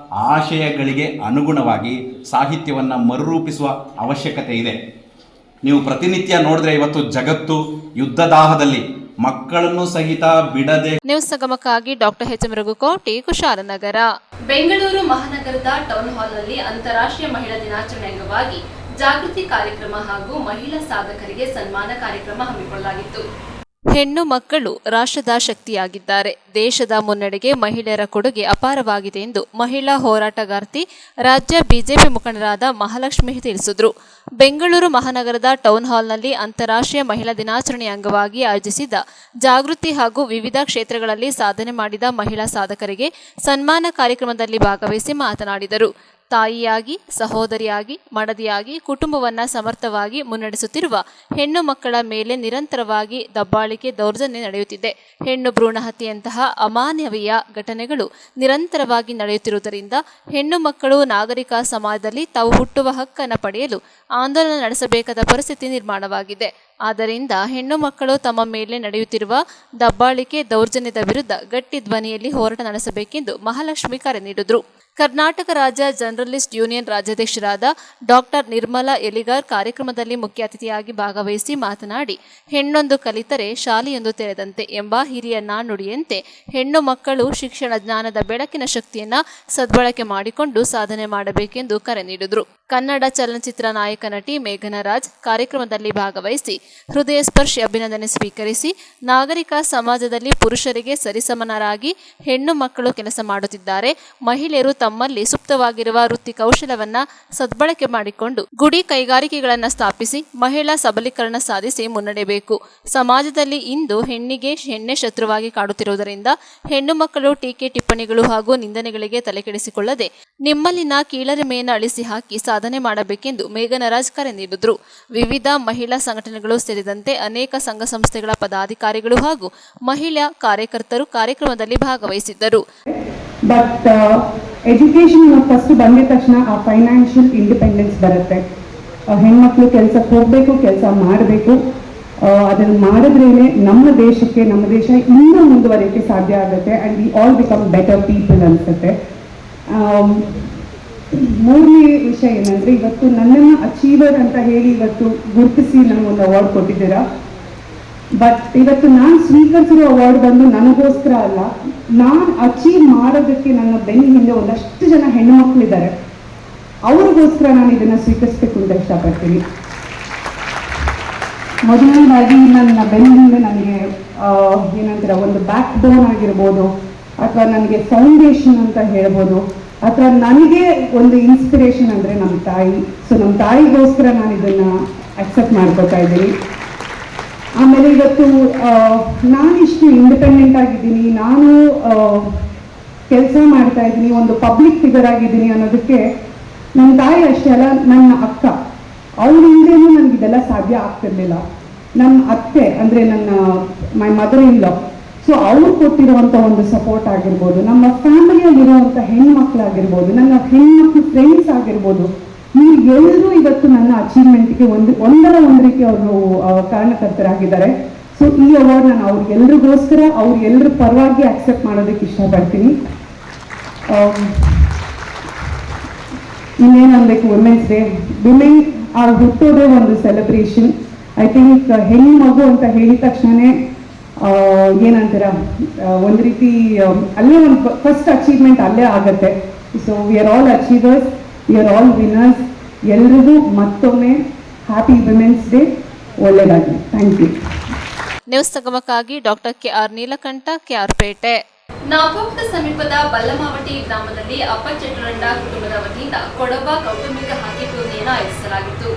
ಆಶಯಗಳಿಗೆ ಅನುಗುಣವಾಗಿ ಸಾಹಿತ್ಯವನ್ನು ಮರುರೂಪಿಸುವ ಅವಶ್ಯಕತೆ ಇದೆ. ನೀವು ಪ್ರತಿನಿತ್ಯ ನೋಡಿದ್ರೆ ಇವತ್ತು ಜಗತ್ತು ಯುದ್ಧದಾಹದಲ್ಲಿ ಮಕ್ಕಳನ್ನು ಸಹಿತ ಬಿಡದೆ. ನ್ಯೂಸ್ ಸಂಗಮಕ್ಕಾಗಿ doctor H M Raghukoti, Kushalnagar. Bengaluru ಮಹಾನಗರದ ಟೌನ್ ಹಾಲ್ನಲ್ಲಿ ಅಂತಾರಾಷ್ಟ್ರೀಯ ಮಹಿಳಾ ದಿನಾಚರಣೆ ಅಂಗವಾಗಿ ಜಾಗೃತಿ ಕಾರ್ಯಕ್ರಮ ಹಾಗೂ ಮಹಿಳಾ ಸಾಧಕರಿಗೆ ಸನ್ಮಾನ ಕಾರ್ಯಕ್ರಮ ಹಮ್ಮಿಕೊಳ್ಳಲಾಗಿತ್ತು. ಹೆಣ್ಣು ಮಕ್ಕಳು ರಾಷ್ಟ್ರದ ಶಕ್ತಿಯಾಗಿದ್ದಾರೆ. ದೇಶದ ಮುನ್ನಡೆಗೆ ಮಹಿಳೆಯರ ಕೊಡುಗೆ ಅಪಾರವಾಗಿದೆ ಎಂದು ಮಹಿಳಾ ಹೋರಾಟಗಾರ್ತಿ, ರಾಜ್ಯ ಬಿಜೆಪಿ ಮುಖಂಡರಾದ ಮಹಾಲಕ್ಷ್ಮಿ ತಿಳಿಸಿದರು. ಬೆಂಗಳೂರು ಮಹಾನಗರದ ಟೌನ್ ಹಾಲ್ನಲ್ಲಿ ಅಂತಾರಾಷ್ಟ್ರೀಯ ಮಹಿಳಾ ದಿನಾಚರಣೆ ಅಂಗವಾಗಿ ಆಯೋಜಿಸಿದ್ದ ಜಾಗೃತಿ ಹಾಗೂ ವಿವಿಧ ಕ್ಷೇತ್ರಗಳಲ್ಲಿ ಸಾಧನೆ ಮಾಡಿದ ಮಹಿಳಾ ಸಾಧಕರಿಗೆ ಸನ್ಮಾನ ಕಾರ್ಯಕ್ರಮದಲ್ಲಿ ಭಾಗವಹಿಸಿ ಮಾತನಾಡಿದರು. ತಾಯಿಯಾಗಿ, ಸಹೋದರಿಯಾಗಿ, ಮಡದಿಯಾಗಿ ಕುಟುಂಬವನ್ನು ಸಮರ್ಥವಾಗಿ ಮುನ್ನಡೆಸುತ್ತಿರುವ ಹೆಣ್ಣು ಮಕ್ಕಳ ಮೇಲೆ ನಿರಂತರವಾಗಿ ದಬ್ಬಾಳಿಕೆ, ದೌರ್ಜನ್ಯ ನಡೆಯುತ್ತಿದೆ. ಹೆಣ್ಣು ಭ್ರೂಣ ಹತ್ಯೆಯಂತಹ ಅಮಾನವೀಯ ಘಟನೆಗಳು ನಿರಂತರವಾಗಿ ನಡೆಯುತ್ತಿರುವುದರಿಂದ ಹೆಣ್ಣು ಮಕ್ಕಳು ನಾಗರಿಕ ಸಮಾಜದಲ್ಲಿ ತಾವು ಹುಟ್ಟುವ ಹಕ್ಕನ್ನು ಪಡೆಯಲು ಆಂದೋಲನ ನಡೆಸಬೇಕಾದ ಪರಿಸ್ಥಿತಿ ನಿರ್ಮಾಣವಾಗಿದೆ. ಆದ್ದರಿಂದ ಹೆಣ್ಣು ಮಕ್ಕಳು ತಮ್ಮ ಮೇಲೆ ನಡೆಯುತ್ತಿರುವ ದಬ್ಬಾಳಿಕೆ, ದೌರ್ಜನ್ಯದ ವಿರುದ್ಧ ಗಟ್ಟಿ ಧ್ವನಿಯಲ್ಲಿ ಹೋರಾಟ ನಡೆಸಬೇಕೆಂದು ಮಹಾಲಕ್ಷ್ಮಿ ಕರೆ ನೀಡಿದರು. ಕರ್ನಾಟಕ ರಾಜ್ಯ ಜರ್ನಲಿಸ್ಟ್ ಯೂನಿಯನ್ ರಾಜ್ಯಾಧ್ಯಕ್ಷರಾದ ಡಾಕ್ಟರ್ ನಿರ್ಮಲಾ ಎಲಿಗಾರ್ ಕಾರ್ಯಕ್ರಮದಲ್ಲಿ ಮುಖ್ಯ ಅತಿಥಿಯಾಗಿ ಭಾಗವಹಿಸಿ ಮಾತನಾಡಿ, ಹೆಣ್ಣೊಂದು ಕಲಿತರೆ ಶಾಲೆಯೊಂದು ತೆರೆದಂತೆ ಎಂಬ ಹಿರಿಯ ನಾಣ್ಣುಡಿಯಂತೆ ಹೆಣ್ಣು ಮಕ್ಕಳು ಶಿಕ್ಷಣ ಜ್ಞಾನದ ಬೆಳಕಿನ ಶಕ್ತಿಯನ್ನು ಸದ್ಬಳಕೆ ಮಾಡಿಕೊಂಡು ಸಾಧನೆ ಮಾಡಬೇಕೆಂದು ಕರೆ ನೀಡಿದರು. ಕನ್ನಡ ಚಲನಚಿತ್ರ ನಾಯಕ ನಟಿ ಮೇಘನಾ ರಾಜ್ ಕಾರ್ಯಕ್ರಮದಲ್ಲಿ ಭಾಗವಹಿಸಿ ಹೃದಯ ಸ್ಪರ್ಶಿ ಅಭಿನಂದನೆ ಸ್ವೀಕರಿಸಿ, ನಾಗರಿಕ ಸಮಾಜದಲ್ಲಿ ಪುರುಷರಿಗೆ ಸರಿಸಮನರಾಗಿ ಹೆಣ್ಣು ಮಕ್ಕಳು ಕೆಲಸ ಮಾಡುತ್ತಿದ್ದಾರೆ. ಮಹಿಳೆಯರು ತಮ್ಮಲ್ಲಿ ಸುಪ್ತವಾಗಿರುವ ವೃತ್ತಿ ಕೌಶಲವನ್ನು ಸದ್ಬಳಕೆ ಮಾಡಿಕೊಂಡು ಗುಡಿ ಕೈಗಾರಿಕೆಗಳನ್ನು ಸ್ಥಾಪಿಸಿ ಮಹಿಳಾ ಸಬಲೀಕರಣ ಸಾಧಿಸಿ ಮುನ್ನಡೆಯಬೇಕು. ಸಮಾಜದಲ್ಲಿ ಇಂದು ಹೆಣ್ಣೆ ಶತ್ರುವಾಗಿ ಕಾಡುತ್ತಿರುವುದರಿಂದ ಹೆಣ್ಣು ಮಕ್ಕಳು ಟೀಕೆ ಟಿಪ್ಪಣಿಗಳು ಹಾಗೂ ನಿಂದನೆಗಳಿಗೆ ತಲೆಕೆಡಿಸಿಕೊಳ್ಳದೆ ನಿಮ್ಮಲ್ಲಿನ ಕೀಳರಿಮೆಯನ್ನು ಅಳಿಸಿ ಹಾಕಿ ಸಾಧನೆ ಮಾಡಬೇಕೆಂದು ಮೇಘನರಾಜ್ ಕರೆ ನೀಡಿದರು. ವಿವಿಧ ಮಹಿಳಾ ಸಂಘಟನೆಗಳು ಸೇರಿದಂತೆ ಅನೇಕ ಸಂಘ ಸಂಸ್ಥೆಗಳ ಪದಾಧಿಕಾರಿಗಳು ಹಾಗೂ ಮಹಿಳಾ ಕಾರ್ಯಕರ್ತರು ಕಾರ್ಯಕ್ರಮದಲ್ಲಿ ಭಾಗವಹಿಸಿದ್ದರು. ಬಟ್ ಎಜುಕೇಷನ್ ಫಸ್ಟ್ ಬಂದಿದ ತಕ್ಷಣ ಆ ಫೈನಾನ್ಷಿಯಲ್ ಇಂಡಿಪೆಂಡೆನ್ಸ್ ಬರುತ್ತೆ. ಹೆಣ್ಮಕ್ಳು ಕೆಲಸಕ್ಕೆ ಹೋಗಬೇಕು, ಕೆಲಸ ಮಾಡಬೇಕು. ಅದನ್ನು ಮಾಡಿದ್ರೇನೆ ನಮ್ಮ ದೇಶ ಇನ್ನೂ ಮುಂದುವರಿಯೋಕ್ಕೆ ಸಾಧ್ಯ ಆಗುತ್ತೆ. And we all become better people ಅನ್ಸುತ್ತೆ. ಮೂರನೇ ವಿಷಯ ಏನಂದರೆ, ಇವತ್ತು ನನ್ನನ್ನು ಅಚೀವರ್ ಅಂತ ಹೇಳಿ ಇವತ್ತು ಗುರುತಿಸಿ ನನಗೊಂದು ಅವಾರ್ಡ್ ಕೊಟ್ಟಿದ್ದೀರಾ. ಬಟ್ ಇವತ್ತು ನಾನು ಸ್ವೀಕರಿಸಿರೋ ಅವಾರ್ಡ್ ಬಂದು ನನಗೋಸ್ಕರ ಅಲ್ಲ, ನಾನು ಅಚೀವ್ ಮಾಡೋದಕ್ಕೆ ನನ್ನ ಬೆನ್ನ ಹಿಂದೆ ಒಂದಷ್ಟು ಜನ ಹೆಣ್ಣು ಮಕ್ಕಳಿದ್ದಾರೆ. ಅವ್ರಿಗೋಸ್ಕರ ನಾನು ಇದನ್ನು ಸ್ವೀಕರಿಸಬೇಕು ಅಂತ ಇಷ್ಟಪಡ್ತೀನಿ. ಮೊದಲನೇದಾಗಿ ನನ್ನ ಬೆನ್ನಿಂದ ನನಗೆ ಏನಂತೀರ ಒಂದು ಬ್ಯಾಕ್ ಬೋನ್ ಆಗಿರ್ಬೋದು, ಅಥವಾ ನನಗೆ ಫೌಂಡೇಶನ್ ಅಂತ ಹೇಳ್ಬೋದು, ಅಥವಾ ನನಗೆ ಒಂದು ಇನ್ಸ್ಪಿರೇಷನ್ ಅಂದರೆ ನಮ್ಮ ತಾಯಿ. ಸೊ ನಮ್ಮ ತಾಯಿಗೋಸ್ಕರ ನಾನು ಇದನ್ನು ಅಕ್ಸೆಪ್ಟ್ ಮಾಡ್ಕೋತಾ ಇದ್ದೀನಿ. ಆಮೇಲೆ ಇವತ್ತು ನಾನಿಷ್ಟು ಇಂಡಿಪೆಂಡೆಂಟ್ ಆಗಿದ್ದೀನಿ, ನಾನು ಕೆಲಸ ಮಾಡ್ತಾ ಇದ್ದೀನಿ, ಒಂದು ಪಬ್ಲಿಕ್ ಫಿಗರ್ ಆಗಿದ್ದೀನಿ ಅನ್ನೋದಕ್ಕೆ ನನ್ನ ತಾಯಿ ಅಷ್ಟೇ ಅಲ್ಲ, ನನ್ನ ಅಕ್ಕ ಅವಳಿಂದೇನೂ ನನಗಿದೆಲ್ಲ ಸಾಧ್ಯ ಆಗ್ತಿರ್ಲಿಲ್ಲ. ನಮ್ಮ ಅತ್ತೆ ಅಂದರೆ ನನ್ನ my mother in law, so ಅವ್ರು ಕೊಟ್ಟಿರುವಂಥ ಒಂದು ಸಪೋರ್ಟ್ ಆಗಿರ್ಬೋದು, ನಮ್ಮ ಫ್ಯಾಮಿಲಿಯಲ್ಲಿರುವಂಥ ಹೆಣ್ಮಕ್ಳಾಗಿರ್ಬೋದು, ನನ್ನ ಹೆಣ್ಮಕ್ಳು ಫ್ರೆಂಡ್ಸ್ ಆಗಿರ್ಬೋದು, ಎಲ್ಲರೂ ಇವತ್ತು ನನ್ನ ಅಚೀವ್ಮೆಂಟ್ಗೆ ಒಂದರ ಒಂದು ರೀತಿ ಅವರು ಕಾರಣಕರ್ತರಾಗಿದ್ದಾರೆ. ಸೊ ಈ ಅವಾರ್ಡ್ ನಾನು ಅವ್ರಿಗೆಲ್ರಿಗೋಸ್ಕರ ಅವ್ರೆಲ್ಲರ ಪರವಾಗಿ ಅಕ್ಸೆಪ್ಟ್ ಮಾಡೋದಕ್ಕೆ ಇಷ್ಟಪಡ್ತೀನಿ. ಇನ್ನೇನು ಅನ್ಬೇಕು, ವುಮೆನ್ಸ್ ಡೇ, ವಿಮೆನ್ ಹುಟ್ಟೋದೇ ಒಂದು ಸೆಲೆಬ್ರೇಷನ್. ಐ ಥಿಂಕ್ ಹೆಣ್ಣು ಮಗು ಅಂತ ಹೇಳಿದ ತಕ್ಷಣವೇ ಏನಂತೀರ ಒಂದು ರೀತಿ ಅಲ್ಲೇ ಒಂದು ಫಸ್ಟ್ ಅಚೀವ್ಮೆಂಟ್ ಅಲ್ಲೇ ಆಗುತ್ತೆ. So we are all achievers, we are all winners. ಎಲ್ರಿಗೂ ಮತ್ತೊಮ್ಮೆ ಹ್ಯಾಪಿ ವಿಮೆನ್ಸ್ ಡೇ. ಒಳ್ಳೆಯದಾಗಿ. Thank you. ನ್ಯೂಸ್ ಸಂಗಮಕ್ಕಾಗಿ doctor KR Neelakantha, KR Pete. ನಾಪೋಕ್ತ ಸಮೀಪದ ಬಲ್ಲಮಾವಟಿ ಗ್ರಾಮದಲ್ಲಿ ಅಪ್ಪಚೆಟ್ಟುರಂಡ ಕುಟುಂಬದ ವತಿಯಿಂದ ಕೊಡವ ಕೌಟುಂಬಿಕ ಹಾಕಿ ಟೂರ್ನಿಯನ್ನು ಆಯೋಜಿಸಲಾಗಿತ್ತು.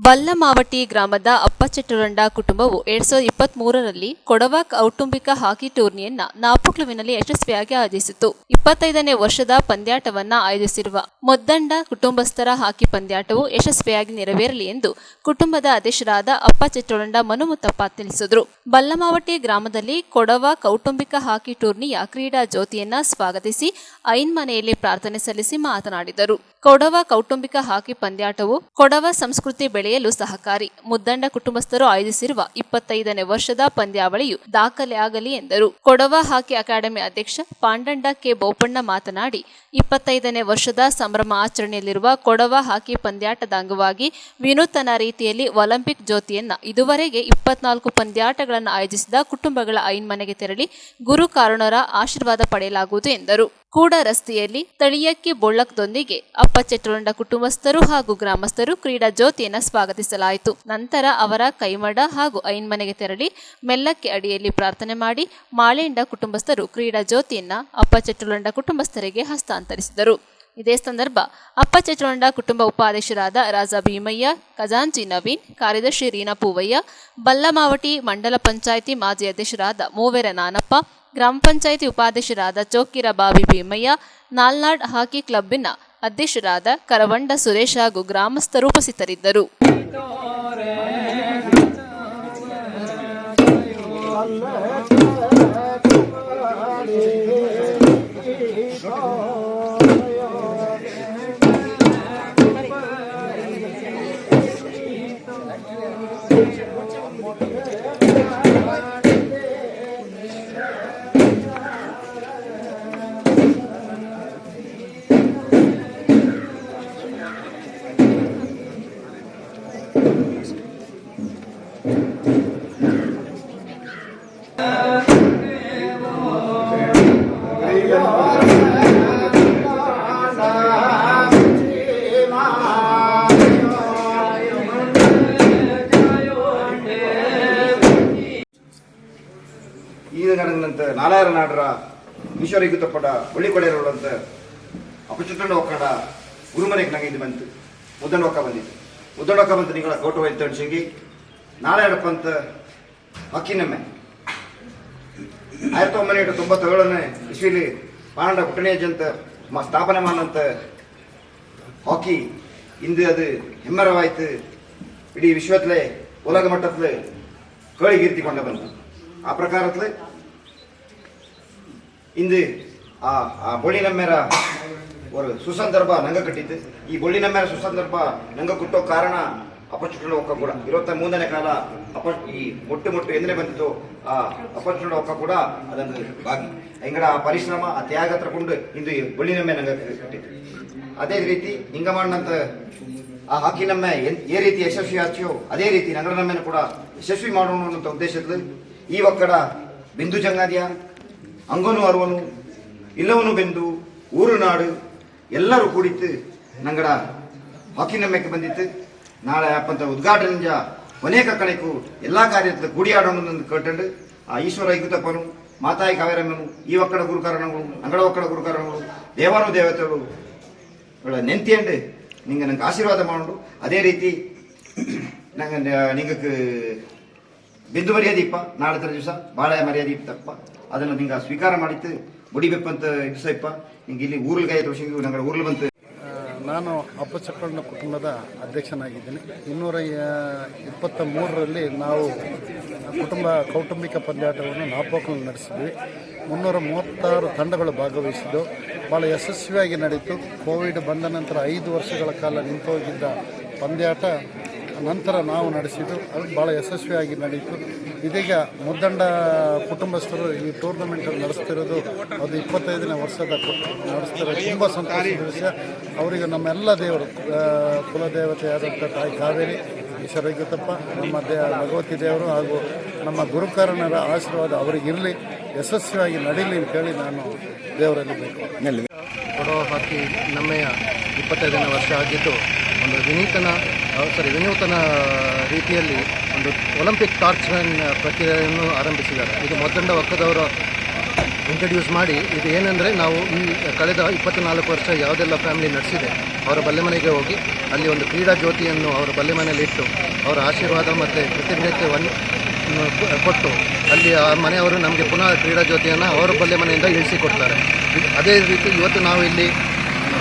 ಬಲ್ಲಮಾವಟಿ ಗ್ರಾಮದ ಅಪ್ಪಚೆಟ್ಟುರಂಡ ಕುಟುಂಬವು 2023ರಲ್ಲಿ ಕೊಡವ ಕೌಟುಂಬಿಕ ಹಾಕಿ ಟೂರ್ನಿಯನ್ನ ನಾಪೋಕ್ಲುವಿನಲ್ಲಿ ಯಶಸ್ವಿಯಾಗಿ ಆಯೋಜಿಸಿತು. 25ನೇ ವರ್ಷದ ಪಂದ್ಯಾಟವನ್ನ ಆಯೋಜಿಸಿರುವ ಮೊದ್ದಂಡ ಕುಟುಂಬಸ್ಥರ ಹಾಕಿ ಪಂದ್ಯಾಟವು ಯಶಸ್ವಿಯಾಗಿ ನೆರವೇರಲಿ ಎಂದು ಕುಟುಂಬದ ಅಧ್ಯಕ್ಷರಾದ ಅಪ್ಪಚೆಟ್ಟುರಂಡ ಮನುಮುತ್ತಪ್ಪ ತಿಳಿಸಿದರು. ಬಲ್ಲಮಾವಟಿ ಗ್ರಾಮದಲ್ಲಿ ಕೊಡವ ಕೌಟುಂಬಿಕ ಹಾಕಿ ಟೂರ್ನಿಯ ಕ್ರೀಡಾ ಜ್ಯೋತಿಯನ್ನ ಸ್ವಾಗತಿಸಿ ಐನ್ ಮನೆಯಲ್ಲಿ ಪ್ರಾರ್ಥನೆ ಸಲ್ಲಿಸಿ ಮಾತನಾಡಿದರು. ಕೊಡವ ಕೌಟುಂಬಿಕ ಹಾಕಿ ಪಂದ್ಯಾಟವು ಕೊಡವ ಸಂಸ್ಕೃತಿ ಬೆಳೆಯಲು ಸಹಕಾರಿ. ಮುದ್ದಂಡ ಕುಟುಂಬಸ್ಥರು ಆಯೋಜಿಸಿರುವ 25ನೇ ವರ್ಷದ ಪಂದ್ಯಾವಳಿಯು ದಾಖಲೆ ಆಗಲಿ ಎಂದರು. ಕೊಡವ ಹಾಕಿ ಅಕಾಡೆಮಿ ಅಧ್ಯಕ್ಷ ಪಾಂಡಂಡ ಕೆ ಬೋಪಣ್ಣ ಮಾತನಾಡಿ 25ನೇ ವರ್ಷದ ಸಂಭ್ರಮ ಆಚರಣೆಯಲ್ಲಿರುವ ಕೊಡವ ಹಾಕಿ ಪಂದ್ಯಾಟದ ಅಂಗವಾಗಿ ವಿನೂತನ ರೀತಿಯಲ್ಲಿ ಒಲಿಂಪಿಕ್ ಜ್ಯೋತಿಯನ್ನ ಇದುವರೆಗೆ 24 ಪಂದ್ಯಾಟಗಳನ್ನು ಆಯೋಜಿಸಿದ ಕುಟುಂಬಗಳ ಐನ್ ಮನೆಗೆ ತೆರಳಿ ಗುರು ಕಾರಣರ ಆಶೀರ್ವಾದ ಪಡೆಯಲಾಗುವುದು ಎಂದರು. ಕೂಡ ರಸ್ತೆಯಲ್ಲಿ ತಳಿಯಕ್ಕಿ ಬೊಳ್ಳಕದೊಂದಿಗೆ ಅಪ್ಪಚೆಟ್ಟುರಂಡ ಕುಟುಂಬಸ್ಥರು ಹಾಗೂ ಗ್ರಾಮಸ್ಥರು ಕ್ರೀಡಾ ಜ್ಯೋತಿಯನ್ನು ಸ್ವಾಗತಿಸಲಾಯಿತು. ನಂತರ ಅವರ ಕೈಮಡ ಹಾಗೂ ಐನ್ ಮನೆಗೆ ತೆರಳಿ ಮೆಲ್ಲಕ್ಕೆ ಅಡಿಯಲ್ಲಿ ಪ್ರಾರ್ಥನೆ ಮಾಡಿ ಮಾಳೆಂಡ ಕುಟುಂಬಸ್ಥರು ಕ್ರೀಡಾ ಜ್ಯೋತಿಯನ್ನ ಅಪ್ಪಚೆಟ್ಟುರಂಡ ಕುಟುಂಬಸ್ಥರಿಗೆ ಹಸ್ತಾಂತರಿಸಿದರು. ಇದೇ ಸಂದರ್ಭ ಅಪ್ಪಚೆಟ್ಟುರಂಡ ಕುಟುಂಬ ಉಪಾಧ್ಯಕ್ಷರಾದ ರಾಜಾ ಭೀಮಯ್ಯ, ಖಜಾಂಚಿ ನವೀನ್, ಕಾರ್ಯದರ್ಶಿ ರೀನಾ ಪೂವಯ್ಯ, ಬಲ್ಲಮಾವಟಿ ಮಂಡಲ ಪಂಚಾಯಿತಿ ಮಾಜಿ ಅಧ್ಯಕ್ಷರಾದ ಮೂವೆರ ನಾನಪ್ಪ, ಗ್ರಾಮ ಪಂಚಾಯಿತಿ ಉಪಾಧ್ಯಕ್ಷರಾದ ಚೋಕಿರ ಬಾವಿ ಭೀಮಯ್ಯ, ನಾಲ್ನಾಡ್ ಹಾಕಿ ಕ್ಲಬ್ಬಿನ ಅಧ್ಯಕ್ಷರಾದ ಕರವಂಡ ಸುರೇಶ್ ಹಾಗೂ ಗ್ರಾಮಸ್ಥರು ಉಪಸ್ಥಿತರಿದ್ದರು. ಈದಗಡಂತ ನಾಲಾಯರ ನಾಡರ ಈಶ್ವರಿ ಗುತ್ತಪ್ಪಡ ಒಳ್ಳಿಕೊಡೆರೋಳಂತ ಅಪಚುಟ್ಟಂಡ ಒಕ್ಕಡ ಗುರುಮನೆಗೆ ನಂಗೆ ಇದು ಬಂತು. ಮುದ್ದಂಡ ಒಕ್ಕ ಬಂದಿತ್ತು. ಮುದ್ದಂಡ ಒಕ್ಕ ಬಂತು ನಿಗಳ ಗೌಟು ವೈದ್ಯ ತಣಿಸಿಗಿ ನಾಳೆಯಡಪ್ಪ ಅಂತ ಹಕ್ಕಿನಮ್ಮೆ 1997ನೇ ಇಸ್ವಿಲಿ ಪಾಂಡ ಪುಟ್ಟಣಿಯಜ್ಜಂತ ಸ್ಥಾಪನೆ ಮಾಡಂತ ಹಾಕಿ ಇಂದು ಅದು ಹೆಮ್ಮರವಾಯ್ತು. ಇಡೀ ವಿಶ್ವತ್ಲೆ ಉಲಗ ಮಟ್ಟತ್ಲೆ ಕೇಳಿಗಿರ್ತಿಕೊಂಡ ಬಂತು. ಆ ಪ್ರಕಾರತ್ಲೆ ಇಂದು ಆ ಬೊಳ್ಳಿ ನಮ್ಮೆರ ஒரு ಸುಸಂದರ್ಭ ನಂಗೆ ಕಟ್ಟಿದ್ದು. ಈ ಬೊಳ್ಳಿ ನಮ್ಮೆರ ಸುಸಂದರ್ಭ ನಂಗೆ ಕೊಟ್ಟೋ ಕಾರಣ ಅಪಚುಟ್ಟಂಡ ಒಕ್ಕ ಕೂಡ 23ನೇ ಕಾಲ ಈ ಮೊಟ್ಟು ಎಂದನೇ ಬಂದಿತ್ತು ಆ ಅಪಚುಟ್ಟಂಡ ಒಕ್ಕ ಕೂಡ ಅದೊಂದು ಭಾಗಿ ಹಿಂಗಡ ಆ ಪರಿಶ್ರಮ ಆ ತ್ಯಾಗ ತಗೊಂಡು ಇಂದು ಬೊಳ್ಳಿ ನಮ್ಮೆ ನಂಗೆ ಕಟ್ಟಿದ್ದು. ಅದೇ ರೀತಿ ಹಿಂಗ ಮಾಡಂತ ಆ ಹಾಕಿ ನಮ್ಮೆ ಏ ರೀತಿ ಯಶಸ್ವಿ ಆಚೆಯೋ ಅದೇ ರೀತಿ ನಗರ ನಮ್ಮೆನ ಕೂಡ ಯಶಸ್ವಿ ಮಾಡೋಣ ಅನ್ನೋ ಉದ್ದೇಶದಲ್ಲಿ ಈ ಒಕ್ಕಡ ಬಿಂದು ಜಂಗಾದಿಯ ಅಂಗನು ಅರುವನು ಇಲ್ಲವನು ಬೆಂದು ಊರು ನಾಡು ಎಲ್ಲರೂ ಕೂಡಿತ್ತು ನಂಗಡ ಹಾಕಿ ನಮ್ಮಕ್ಕೆ ಬಂದಿತ್ತು. ನಾಳೆ ಅಪ್ಪಂತ ಉದ್ಘಾಟನೆ ಅನೇಕ ಕಡೆಗೂ ಎಲ್ಲ ಕಾರ್ಯದ ಕೂಡಿಯಾಡೋಣ ಕಟ್ಟಂಡು ಆ ಈಶ್ವರ ಇಗುತ್ತಪ್ಪನು ಮಾತಾಯಿ ಕಾವೇರಮ್ಮನು ಈ ಒಕ್ಕಡ ಗುರುಕಾರಣಗಳು ಅಂಗಡ ಒಕ್ಕಡ ಗುರುಕಾರಣಗಳು ದೇವಾನು ದೇವತೆಗಳು ನೆಂತಿಯಂಡು ನಂಗೆ ಆಶೀರ್ವಾದ ಮಾಡು. ಅದೇ ರೀತಿ ನಿಂಗೆ ಬಿಂದು ಮರ್ಯಾದೆ ಇಪ್ಪ ನಾಳೆ ದಿವಸ ಬಾಳೆ ಮರ್ಯಾದೆ ಇತ್ತಪ್ಪ ಅದನ್ನು ನಿಂಗೆ ಸ್ವೀಕಾರ ಮಾಡಿತ್ತು ಮುಡಿಬೇಕಂತ ದಿವಸ ಇಪ್ಪ ನಿಂಗೆ ಇಲ್ಲಿ ಊರ್ಲ್ಗಾಯ ತೋಷಿಂಗು ನಂಗೆ ಊರ್ಲು ಬಂತು. ನಾನು ಅಪ್ಪಚಕ್ಕಣ್ಣ ಕುಟುಂಬದ ಅಧ್ಯಕ್ಷನಾಗಿದ್ದೀನಿ. 223ರಲ್ಲಿ ನಾವು ಕೌಟುಂಬಿಕ ಪಂದ್ಯಾಟವನ್ನು ನಾಪೋಕ್ನಲ್ಲಿ ನಡೆಸಿದ್ವಿ. 336 ತಂಡಗಳು ಭಾಗವಹಿಸಿದ್ದು ಭಾಳ ಯಶಸ್ವಿಯಾಗಿ ನಡೀತು. ಕೋವಿಡ್ ಬಂದ ನಂತರ 5 ವರ್ಷಗಳ ಕಾಲ ನಿಂತೋಗಿದ್ದ ಪಂದ್ಯಾಟ ನಂತರ ನಾವು ನಡೆಸಿದ್ದು ಅದು ಭಾಳ ಯಶಸ್ವಿಯಾಗಿ ನಡೀತು. ಇದೀಗ ಮುದ್ದಂಡ ಕುಟುಂಬಸ್ಥರು ಈ ಟೂರ್ನಮೆಂಟನ್ನು ನಡೆಸ್ತಿರೋದು ಅದು 25ನೇ ವರ್ಷದ ನಡೆಸ್ತಿರೋದು ತುಂಬ ಸಂತೋಷದ ವಿಷಯ. ಅವರಿಗೆ ನಮ್ಮೆಲ್ಲ ದೇವರು ಕುಲದೇವತೆಯಾದಂಥ ತಾಯಿ ಕಾವೇರಿ ಈಶ್ವರಗಿತ್ತಪ್ಪ ನಮ್ಮ ಭಗವತಿ ದೇವರು ಹಾಗೂ ನಮ್ಮ ಗುರುಕಾರಣರ ಆಶೀರ್ವಾದ ಅವರಿಗಿರಲಿ, ಯಶಸ್ವಿಯಾಗಿ ನಡೀಲಿ ಅಂತೇಳಿ ನಾನು ದೇವರಲ್ಲಿ ಬೇಕು. ಕೊಡೋ ಹಾಕಿ ನಮ್ಮೆಯ 25ನೇ ವರ್ಷ ಆಗಿದ್ದು ಒಂದು ವಿನೂತನ ರೀತಿಯಲ್ಲಿ ಒಂದು ಒಲಿಂಪಿಕ್ ಟಾರ್ಚ್ ರನ್ ಪ್ರಕ್ರಿಯೆಯನ್ನು ಆರಂಭಿಸಿದ್ದಾರೆ. ಇದು ಮೊದಲ ಒಕ್ಕದವರು ಇಂಟ್ರಡ್ಯೂಸ್ ಮಾಡಿ ಇದು ಏನಂದರೆ ನಾವು ಈ ಕಳೆದ 24 ವರ್ಷ ಯಾವುದೆಲ್ಲ ಫ್ಯಾಮಿಲಿ ನಡೆಸಿದೆ ಅವರ ಬಲ್ಲೆ ಮನೆಗೆ ಹೋಗಿ ಅಲ್ಲಿ ಒಂದು ಕ್ರೀಡಾ ಜ್ಯೋತಿಯನ್ನು ಅವರ ಬಲ್ಲೆ ಮನೆಯಲ್ಲಿಟ್ಟು ಅವರ ಆಶೀರ್ವಾದ ಮತ್ತು ಕೃತಜ್ಞತೆಯನ್ನು ಕೊಟ್ಟು ಅಲ್ಲಿ ಆ ಮನೆಯವರು ನಮಗೆ ಪುನಃ ಕ್ರೀಡಾ ಜ್ಯೋತಿಯನ್ನು ಅವರ ಬಲ್ಲೆ ಮನೆಯಿಂದ ಇಳಿಸಿಕೊಡ್ತಾರೆ. ಅದೇ ರೀತಿ ಇವತ್ತು ನಾವು ಇಲ್ಲಿ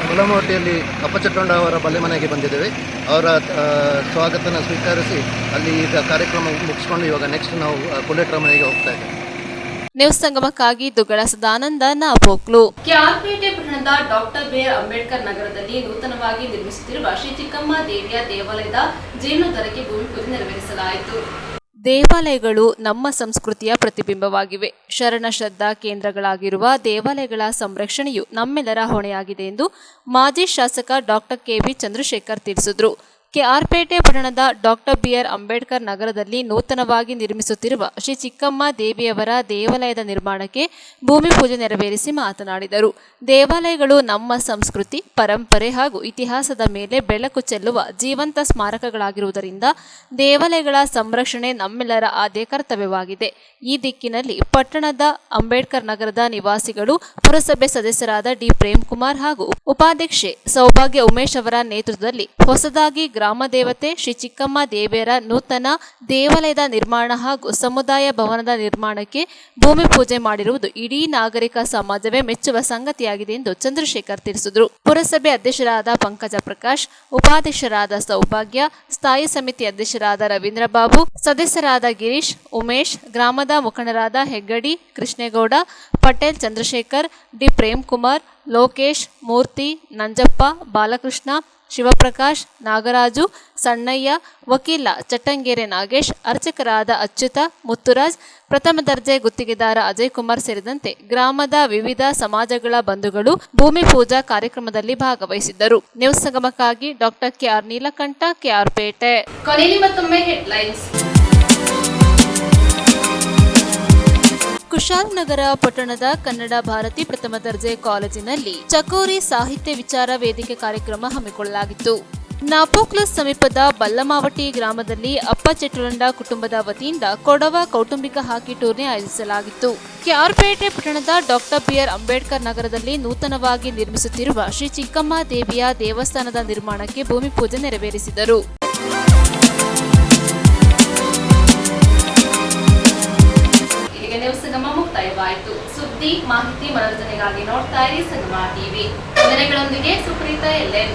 ಮುಲಮೋಟಿಯಲ್ಲಿ ಅಪ್ಪಚಟ್ಟೊಂಡ ಅವರ ಬಲ್ಲೆ ಮನೆಗೆ ಬಂದಿದ್ದೇವೆ. ಅವರ ಸ್ವಾಗತನ ಸ್ವೀಕರಿಸಿ ಅಲ್ಲಿ ಈಗ ಕಾರ್ಯಕ್ರಮ ಮುಗಿಸ್ಕೊಂಡು ಇವಾಗ ನೆಕ್ಸ್ಟ್ ನಾವು ಕುಲೇಟ್ರ ಮನೆಗೆ ಹೋಗ್ತಾ ಇದ್ದೇವೆ. ನ್ಯೂಸ್ ಸಂಗಮಕ್ಕಾಗಿ ದುಗ್ಗಳ ಸದಾನಂದ ನಾಪೋಕ್ಲು. ಕೆಆರ್ಪೇಟೆ ಪಟ್ಟಣದ ಡಾಕ್ಟರ್ ಬಿ ಆರ್ ಅಂಬೇಡ್ಕರ್ ನಗರದಲ್ಲಿ ನೂತನವಾಗಿ ನಿರ್ಮಿಸುತ್ತಿರುವ ಶ್ರೀ ಚಿಕ್ಕಮ್ಮ ದೇವಿಯ ದೇವಾಲಯದ ಜೀರ್ಣೋದ್ಧಾರಕ್ಕೆ ಭೂಮಿ ಪೂಜೆ ನೆರವೇರಿಸಲಾಯಿತು. ದೇವಾಲಯಗಳು ನಮ್ಮ ಸಂಸ್ಕೃತಿಯ ಪ್ರತಿಬಿಂಬವಾಗಿವೆ. ಶರಣ ಶ್ರದ್ಧಾ ಕೇಂದ್ರಗಳಾಗಿರುವ ದೇವಾಲಯಗಳ ಸಂರಕ್ಷಣೆಯು ನಮ್ಮೆಲ್ಲರ ಹೊಣೆಯಾಗಿದೆ ಎಂದು ಮಾಜಿ ಶಾಸಕ ಡಾಕ್ಟರ್ ಕೆವಿ ಚಂದ್ರಶೇಖರ್ ತಿಳಿಸಿದರು. ಕೆಆರ್ಪೇಟೆ ಪಟ್ಟಣದ ಡಾಕ್ಟರ್ ಬಿ ಆರ್ ಅಂಬೇಡ್ಕರ್ ನಗರದಲ್ಲಿ ನೂತನವಾಗಿ ನಿರ್ಮಿಸುತ್ತಿರುವ ಶ್ರೀ ಚಿಕ್ಕಮ್ಮ ದೇವಿಯವರ ದೇವಾಲಯದ ನಿರ್ಮಾಣಕ್ಕೆ ಭೂಮಿ ಪೂಜೆ ನೆರವೇರಿಸಿ ಮಾತನಾಡಿದರು. ದೇವಾಲಯಗಳು ನಮ್ಮ ಸಂಸ್ಕೃತಿ, ಪರಂಪರೆ ಹಾಗೂ ಇತಿಹಾಸದ ಮೇಲೆ ಬೆಳಕು ಚೆಲ್ಲುವ ಜೀವಂತ ಸ್ಮಾರಕಗಳಾಗಿರುವುದರಿಂದ ದೇವಾಲಯಗಳ ಸಂರಕ್ಷಣೆ ನಮ್ಮೆಲ್ಲರ ಆದ್ಯ ಕರ್ತವ್ಯವಾಗಿದೆ. ಈ ದಿಕ್ಕಿನಲ್ಲಿ ಪಟ್ಟಣದ ಅಂಬೇಡ್ಕರ್ ನಗರದ ನಿವಾಸಿಗಳು, ಪುರಸಭೆ ಸದಸ್ಯರಾದ ಡಿ ಪ್ರೇಮ್ಕುಮಾರ್ ಹಾಗೂ ಉಪಾಧ್ಯಕ್ಷೆ ಸೌಭಾಗ್ಯ ಉಮೇಶ್ ಅವರ ನೇತೃತ್ವದಲ್ಲಿ ಹೊಸದಾಗಿ ಗ್ರಾಮ ದೇವತೆ ಶ್ರೀ ಚಿಕ್ಕಮ್ಮ ದೇವಿಯರ ನೂತನ ದೇವಾಲಯದ ನಿರ್ಮಾಣ ಹಾಗೂ ಸಮುದಾಯ ಭವನದ ನಿರ್ಮಾಣಕ್ಕೆ ಭೂಮಿ ಪೂಜೆ ಮಾಡಿರುವುದು ಇಡೀ ನಾಗರಿಕ ಸಮಾಜವೇ ಮೆಚ್ಚುವ ಸಂಗತಿಯಾಗಿದೆ ಎಂದು ಚಂದ್ರಶೇಖರ್ ತಿಳಿಸಿದರು. ಪುರಸಭೆ ಅಧ್ಯಕ್ಷರಾದ ಪಂಕಜ ಪ್ರಕಾಶ್, ಉಪಾಧ್ಯಕ್ಷರಾದ ಸೌಭಾಗ್ಯ, ಸ್ಥಾಯಿ ಸಮಿತಿ ಅಧ್ಯಕ್ಷರಾದ ರವೀಂದ್ರ ಬಾಬು, ಸದಸ್ಯರಾದ ಗಿರೀಶ್, ಉಮೇಶ್, ಗ್ರಾಮದ ಮುಖಂಡರಾದ ಹೆಗ್ಗಡಿ, ಕೃಷ್ಣೇಗೌಡ, ಪಟೇಲ್, ಚಂದ್ರಶೇಖರ್, ಡಿ ಪ್ರೇಮ್ಕುಮಾರ್, ಲೋಕೇಶ್, ಮೂರ್ತಿ, ನಂಜಪ್ಪ, ಬಾಲಕೃಷ್ಣ, ಶಿವಪ್ರಕಾಶ್, ನಾಗರಾಜು, ಸಣ್ಣಯ್ಯ, ವಕೀಲ ಚಟ್ಟಂಗೆರೆ ನಾಗೇಶ್, ಅರ್ಚಕರಾದ ಅಚ್ಯುತ, ಮುತ್ತುರಾಜ್, ಪ್ರಥಮ ದರ್ಜೆ ಗುತ್ತಿಗೆದಾರ ಅಜಯ್ ಕುಮಾರ್ ಸೇರಿದಂತೆ ಗ್ರಾಮದ ವಿವಿಧ ಸಮಾಜಗಳ ಬಂಧುಗಳು ಭೂಮಿ ಪೂಜಾ ಕಾರ್ಯಕ್ರಮದಲ್ಲಿ ಭಾಗವಹಿಸಿದ್ದರು. ನ್ಯೂಸ್ ಸಂಗಮಕ್ಕಾಗಿ ಡಾಕ್ಟರ್ ಕೆಆರ್ ನೀಲಕಂಠ, ಕೆಆರ್ಪೇಟೆ. ಕೊನೆಯಲ್ಲಿ ಮತ್ತೊಮ್ಮೆ ಹೆಡ್ಲೈನ್ಸ್. ಕುಶಾಲನಗರ ಪಟ್ಟಣದ ಕನ್ನಡ ಭಾರತಿ ಪ್ರಥಮ ದರ್ಜೆ ಕಾಲೇಜಿನಲ್ಲಿ ಚಕೋರಿ ಸಾಹಿತ್ಯ ವಿಚಾರ ವೇದಿಕೆ ಕಾರ್ಯಕ್ರಮ ಹಮ್ಮಿಕೊಳ್ಳಲಾಗಿತ್ತು. ನಾಪೋಕ್ಲು ಸಮೀಪದ ಬಲ್ಲಮಾವಟಿ ಗ್ರಾಮದಲ್ಲಿ ಅಪ್ಪಚೆಟ್ಟುರಂಡ ಕುಟುಂಬದ ವತಿಯಿಂದ ಕೊಡವ ಕೌಟುಂಬಿಕ ಹಾಕಿ ಟೂರ್ನಿ ಆಯೋಜಿಸಲಾಗಿತ್ತು. ಕೆಆರ್ಪೇಟೆ ಪಟ್ಟಣದ ಡಾಕ್ಟರ್ ಬಿ ಆರ್ ಅಂಬೇಡ್ಕರ್ ನಗರದಲ್ಲಿ ನೂತನವಾಗಿ ನಿರ್ಮಿಸುತ್ತಿರುವ ಶ್ರೀ ಚಿಕ್ಕಮ್ಮ ದೇವಿಯ ದೇವಸ್ಥಾನದ ನಿರ್ಮಾಣಕ್ಕೆ ಭೂಮಿ ಪೂಜೆ ನೆರವೇರಿಸಿದರು. ಸಂಗಮ ಮುಕ್ತಾಯವಾಯಿತು. ಸುದ್ದಿ, ಮಾಹಿತಿ, ಮನರಂಜನೆಗಾಗಿ ನೋಡ್ತಾ ಇರಿ ಸಂಗಮ ಟಿವಿ. ದಿನಗಳೊಂದಿಗೆ ಸುಪ್ರೀತಾ ಎಲ್ಎನ್.